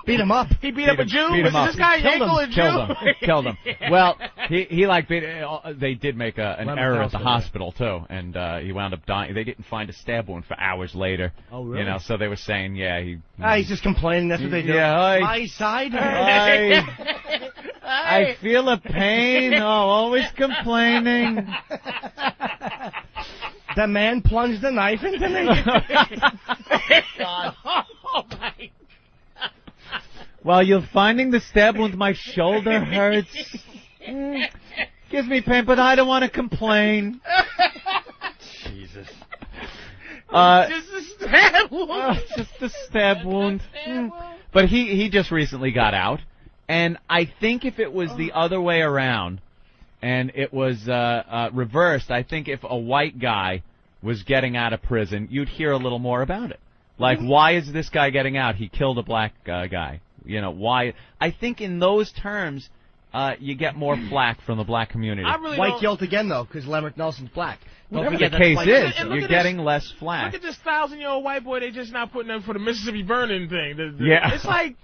beat him up. He beat up a Jew? Beat him up. This guy Yankel a Jew? Killed him. Well, he like they did make an error at the hospital too, and he wound up dying. They didn't find a stab wound for hours later. Oh, really? You know, so they were saying, he's just complaining. That's what they do. Yeah, my side. I feel a pain. Oh, always complaining. The man plunged the knife into me. God. Oh, my. Well, you're finding the stab wound. My shoulder hurts. Gives me pain, but I don't want to complain. Jesus. Just a stab wound. Just a stab wound. But he just recently got out. And I think if it was the other way around, and it was reversed, I think if a white guy was getting out of prison, you'd hear a little more about it. Like, why is this guy getting out? He killed a black guy. You know, why? I think in those terms, you get more flack from the black community. White guilt again, though, because Leonard Nelson's black. The case is, you're getting less flack. Look at this 1,000-year-old white boy they just not putting up for the Mississippi burning thing. Yeah. It's like...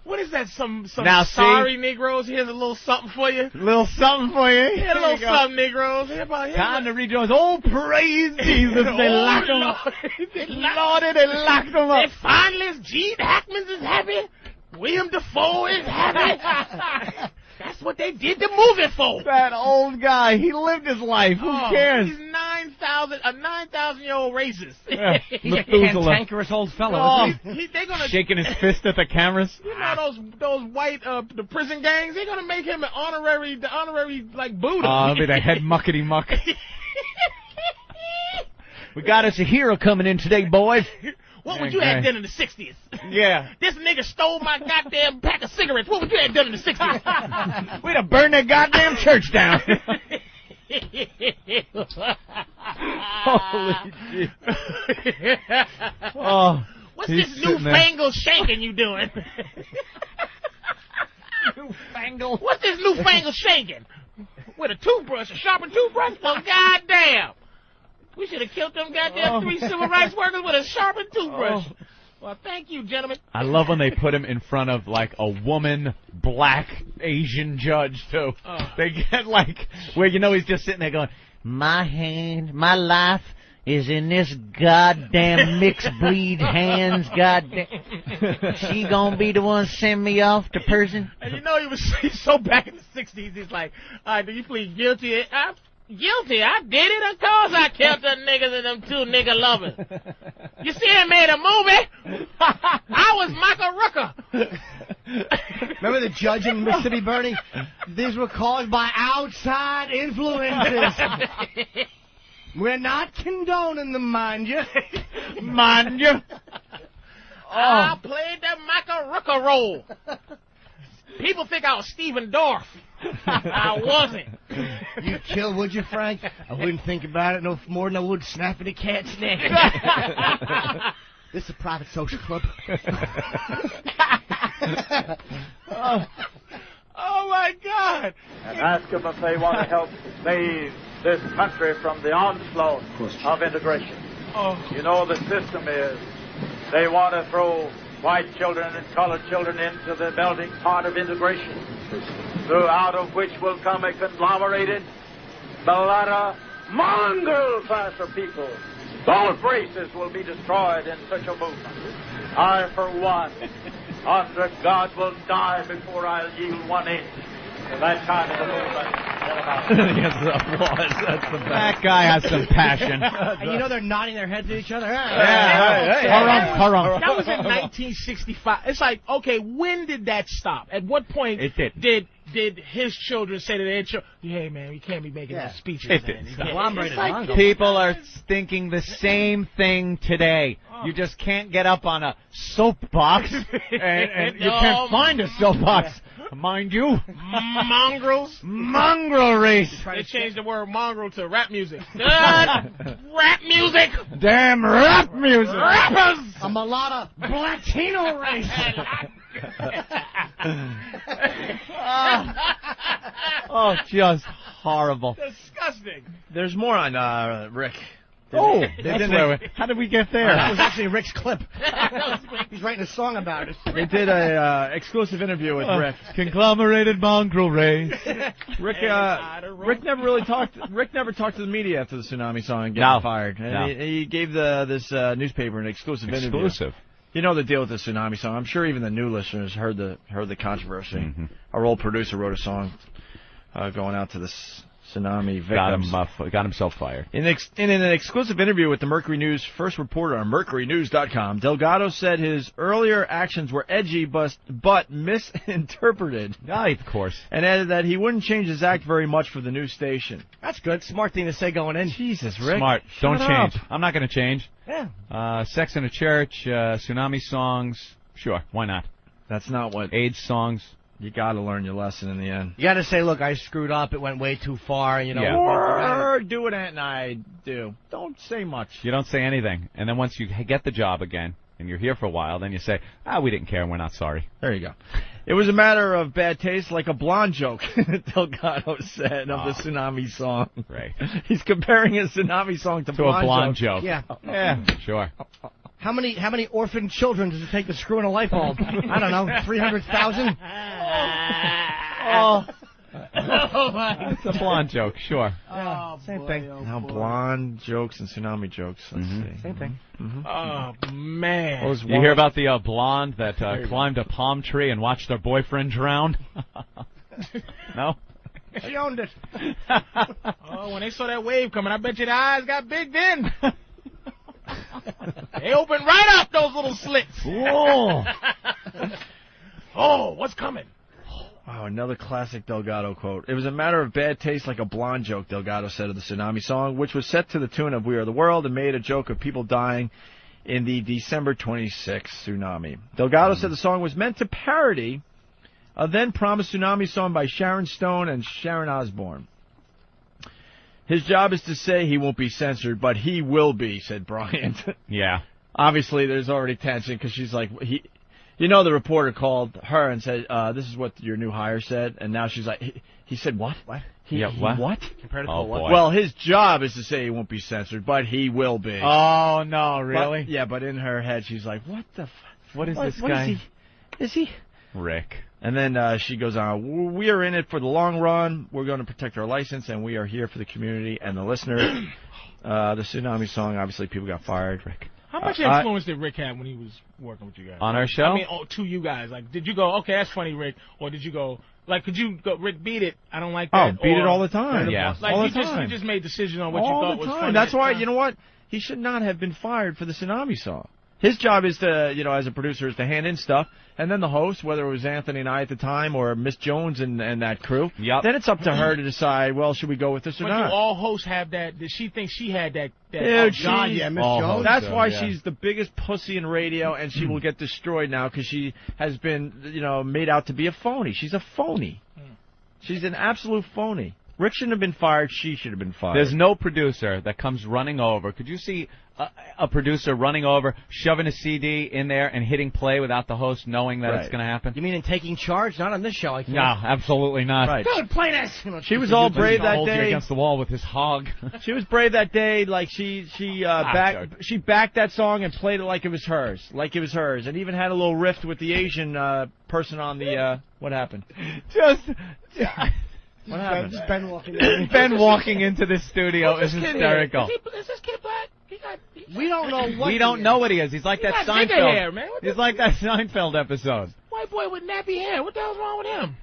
What is that? Some now, sorry Negroes. Here's a little something for you. Little something for you. Here's a little something, Negroes. Time to rejoice. Oh, praise Jesus. They locked him up. They locked him up. And finally, Gene Hackman is happy. William Dafoe is happy. That's what they did the movie for. That old guy. He lived his life. Who cares? He's 9,000-year-old racist. Yeah, He's a cantankerous old fellow. They're gonna shaking his fist at the cameras. You know those white the prison gangs. They're gonna make him an honorary like Buddha. He'll be the head muckety muck. We got us a hero coming in today, boys. What would you have done in the 60s? Yeah. This nigga stole my goddamn pack of cigarettes. What would you have done in the 60s? We'd have burned that goddamn church down. Holy shit. Oh, what's this newfangled shanking you doing? Newfangled? What's this newfangled shanking? With a toothbrush, a sharpened toothbrush? Well, goddamn. We should have killed them goddamn 3 civil rights workers with a sharpened toothbrush. Oh. Well, thank you, gentlemen. I love when they put him in front of, like, a woman, black, Asian judge, too. They get, like, where you know he's just sitting there going, my life is in this goddamn mixed breed hands, goddamn. She gonna be the one send me off to prison? And you know he's so back in the 60s, he's like, all right, do you plead guilty? Guilty, I did it. Of course I killed them niggas and them 2 nigga lovers. You see, I made a movie. I was Michael Rooker. Remember the judge in Mississippi burning? These were caused by outside influences. We're not condoning them, mind you. Mind you. I played the Michael Rooker role. People think I was Stephen Dorff. I wasn't. You kill, would you, Frank? I wouldn't think about it no more than I would snapping a cat's neck. This is a private social club. Oh, my God. And ask them if they want to help save this country from the onslaught of integration. You know the system is they want to throw white children and colored children into the melting pot of integration, out of which will come a conglomerated, mulatto, mongrel class of people. Both races will be destroyed in such a movement. I, for one, under God, will die before I'll yield 1 inch to that kind of a movement. Yes, that's the best. That guy has some passion. And you know they're nodding their heads at each other. Haram. That was in 1965. It's like, okay, when did that stop? At what point did his children say to their children, hey, man, we can't be making those speeches, man. People are thinking the same thing today. You just can't get up on a soapbox, and you can't find a soapbox mind you. Mongrels. Mongrel race. They changed the word mongrel to rap music. Rap music. Damn rap music. Rappers. A mulatto Latino race. Oh, just horrible. Disgusting. There's more on Rick. How did we get there? That was actually Rick's clip. He's writing a song about it. They did a exclusive interview with Rick. Conglomerated mongrel race. Rick never really talked. Rick never talked to the media after the Tsunami song and getting fired. And he gave this newspaper an exclusive interview. You know the deal with the Tsunami song. I'm sure even the new listeners heard the controversy. Mm-hmm. Our old producer wrote a song going out to this Tsunami victims. Got himself fired. In an exclusive interview with the Mercury News first reporter on MercuryNews.com, Delgado said his earlier actions were edgy but misinterpreted. Of course. And added that he wouldn't change his act very much for the new station. That's good. Smart thing to say going in. Jesus, Rick. Smart. Don't Shut change. up. I'm not going to change. Yeah. Sex in a church, Tsunami songs. Sure, why not? That's not what... AIDS songs. You got to learn your lesson in the end. You got to say, look, I screwed up. It went way too far. You know. Yeah. Or do what Aunt and I do. Don't say much. You don't say anything. And then once you get the job again, and you're here for a while, then you say, we didn't care and we're not sorry. There you go. It was a matter of bad taste, like a blonde joke, Delgado said, of the Tsunami song. Right. He's comparing a Tsunami song to a blonde joke. Yeah. Yeah, sure. How many orphan children does it take to screw in a light bulb? I don't know, 300,000? It's a blonde joke, sure. Same thing. Now blonde jokes and Tsunami jokes. Let's see. Same thing. Oh, man. You hear about the blonde that climbed a palm tree and watched her boyfriend drown? No? She owned it. When they saw that wave coming, I bet you the eyes got big then. They opened right up, those little slits. Whoa. Oh, what's coming? Wow, another classic Delgado quote. It was a matter of bad taste, like a blonde joke, Delgado said of the Tsunami song, which was set to the tune of We Are the World and made a joke of people dying in the December 26th tsunami. Delgado said the song was meant to parody a then-promised Tsunami song by Sharon Stone and Sharon Osbourne. His job is to say he won't be censored, but he will be, said Bryant. Yeah. Obviously, there's already tension because she's like, you know, the reporter called her and said, this is what your new hire said. And now she's like, he said what? What? What? Compared to Oh, what? boy. Well, his job is to say he won't be censored, but he will be. Oh, no, really? But in her head, she's like, what the What is this guy? Is he? Rick. And then she goes on, we are in it for the long run. We're going to protect our license, and we are here for the community and the listener. The Tsunami song, obviously, people got fired. Rick. How much influence did Rick have when he was working with you guys? On our show? I mean, to you guys. Like, did you go, okay, that's funny, Rick? Or did you go, like, could you go, Rick, beat it? I don't like that. Oh, beat it all the time. Yeah. Like, all you the time. just made decisions on what all you thought the was time. funny. That's why, you know what? He should not have been fired for the Tsunami song. His job is to, you know, as a producer, is to hand in stuff, and then the host, whether it was Anthony and I at the time or Miss Jones and that crew, then it's up to her to decide, well, should we go with this or but not? do all hosts have that? Did she think she had that? Dude, Miss Jones. That's why she's the biggest pussy in radio, and she will get destroyed now because she has been, you know, made out to be a phony. She's a phony. She's an absolute phony. Rick shouldn't have been fired. She should have been fired. There's no producer that comes running over. Could you see a producer running over, shoving a CD in there, and hitting play without the host knowing that it's going to happen? You mean in Taking Charge? Not on this show, I think. No, absolutely not. Right. Dude, play this! She was all brave that Hold you day. against the wall with his hog. She was brave that day. Like she backed that song and played it like it was hers, and even had a little rift with the Asian person on the. What happened? What happened? Just Ben walking in. Ben walking into the studio is hysterical. Is this kid black? We don't know what We don't know what he is. He's like that got nigga Seinfeld. hair, man. He's like that Seinfeld episode. White boy with nappy hair. What the hell's wrong with him?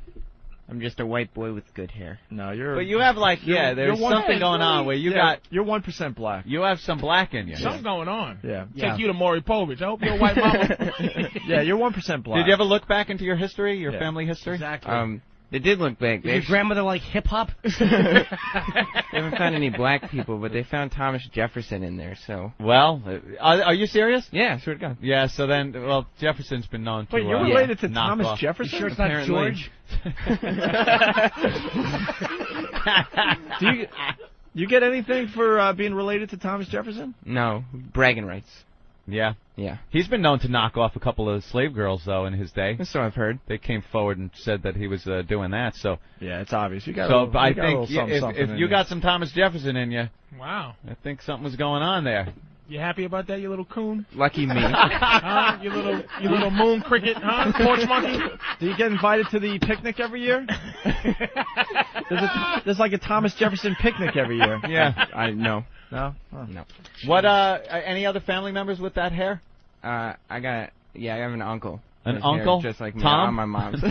I'm just a white boy with good hair. No, you're. But you have there's you're something going on where you got. You're 1% black. You have some black in you. Something's going on. Yeah. Take you to Maury Povich. I hope you're a white mama. Yeah, you're 1% black. Did you ever look back into your history, your family history? Exactly. They did look big. Did your grandmother like hip hop? They haven't found any black people, but they found Thomas Jefferson in there. So. Well, are you serious? Yeah, swear to God. Yeah. So then, well, Jefferson's been known to. Wait, you're related to knock Thomas off. Jefferson? You sure it's Apparently. not George? Do you get anything for being related to Thomas Jefferson? No, bragging rights. Yeah. Yeah. He's been known to knock off a couple of slave girls, though, in his day. So I've heard. They came forward and said that he was doing that. So. Yeah, it's obvious. You got. So I got a think little something if you got some Thomas Jefferson in you, Wow. I think something was going on there. You happy about that, you little coon? Lucky me. You little moon cricket, huh? Porch monkey? Do you get invited to the picnic every year? There's like a Thomas Jefferson picnic every year. Yeah. I no. No? Oh. No. What? Any other family members with that hair? I have an uncle. An His uncle? hair just like me. Tom? On my mom's.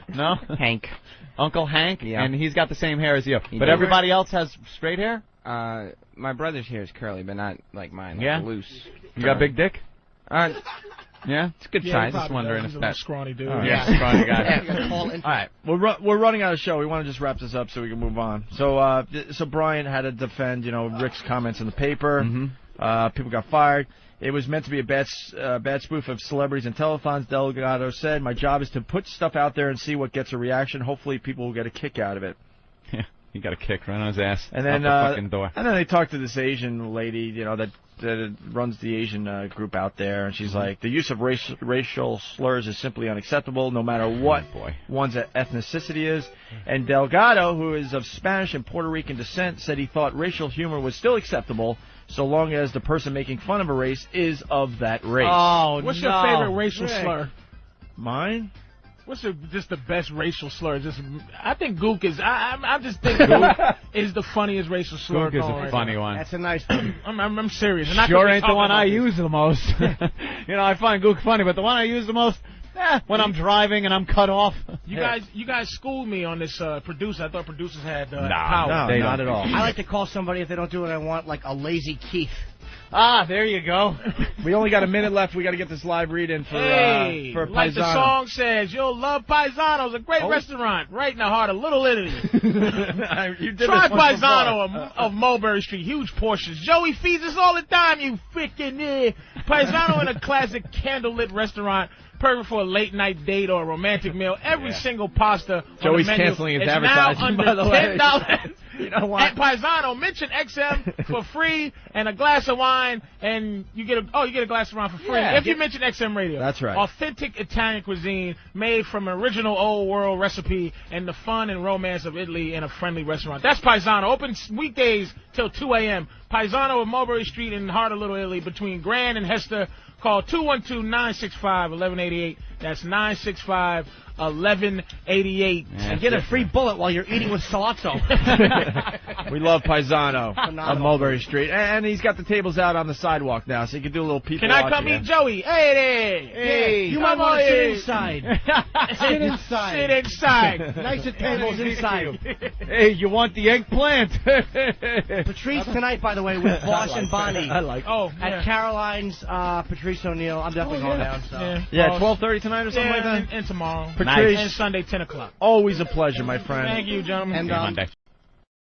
No? Hank. Uncle Hank? Yeah. And he's got the same hair as you. He But does. everybody else has straight hair? My brother's hair is curly, but not like mine. Like Yeah? loose. You got a big dick? Yeah? It's a good Yeah, size. he Just wondering does. if He's a that. little scrawny dude. Oh, yeah, scrawny guy. All right, we're running out of show. We want to just wrap this up so we can move on. So so Brian had to defend, Rick's comments in the paper. Mm-hmm. People got fired. It was meant to be a bad spoof of celebrities and telethons. Delgado said, "My job is to put stuff out there and see what gets a reaction. Hopefully, people will get a kick out of it." Yeah, he got a kick right on his ass. And then out the fucking door. And then they talked to this Asian lady, that runs the Asian group out there, and she's like, the use of racial slurs is simply unacceptable, no matter what one's ethnicity is. And Delgado, who is of Spanish and Puerto Rican descent, said he thought racial humor was still acceptable so long as the person making fun of a race is of that race. Oh, What's your favorite racial slur? Mine? What's just the best racial slur? I think Gook is. I just think Gook is the funniest racial slur. Gook is going a right funny now. one. That's a nice one. I'm serious. And I could Sure be ain't the talking one I about use the most. I find Gook funny, but the one I use the most, when I'm driving and I'm cut off. You guys schooled me on this producer. I thought producers had power. No, they not don't. at all. I like to call somebody if they don't do what I want, like a lazy Keith. Ah, there you go. We only got a minute left. We got to get this live read-in for Hey, like the Paisano. song says, you'll love Paisano. It's a great restaurant right in the heart of Little Italy. You did Try this once Paisano before. of Mulberry Street. Huge portions. Joey feeds us all the time, you freaking Paisano in a classic candlelit restaurant. Perfect for a late night date or a romantic meal. Every single pasta Joey's on the menu canceling his is advertising, now by the under way. $10. You know what? At Paisano, mention XM for free and a glass of wine, and you get a glass of wine for free if you mention XM Radio. That's right. Authentic Italian cuisine made from an original old world recipe and the fun and romance of Italy in a friendly restaurant. That's Paisano. Open weekdays till 2 a.m. Paisano of Mulberry Street in the heart of Little Italy between Grand and Hester. Call 212-965-1188. That's 965-1188. And get a free bullet while you're eating with Salazzo. We love Paisano Phenomenal. on Mulberry Street. And he's got the tables out on the sidewalk now, so you can do a little people Can I watching. come meet Joey? Hey there. Hey, you might want to sit inside. Sit inside. Sit inside. Nicer tables inside. Hey, you want the eggplant? Patrice tonight, by the way, with Voss and Bonnie. I like it. At Caroline's, Patrice O'Neill. I'm definitely going down. So. Yeah, 12:30 tonight or something like that? And tomorrow. Patrice. And Sunday, 10 o'clock. Always a pleasure, my friend. Thank you, gentlemen. And, Monday.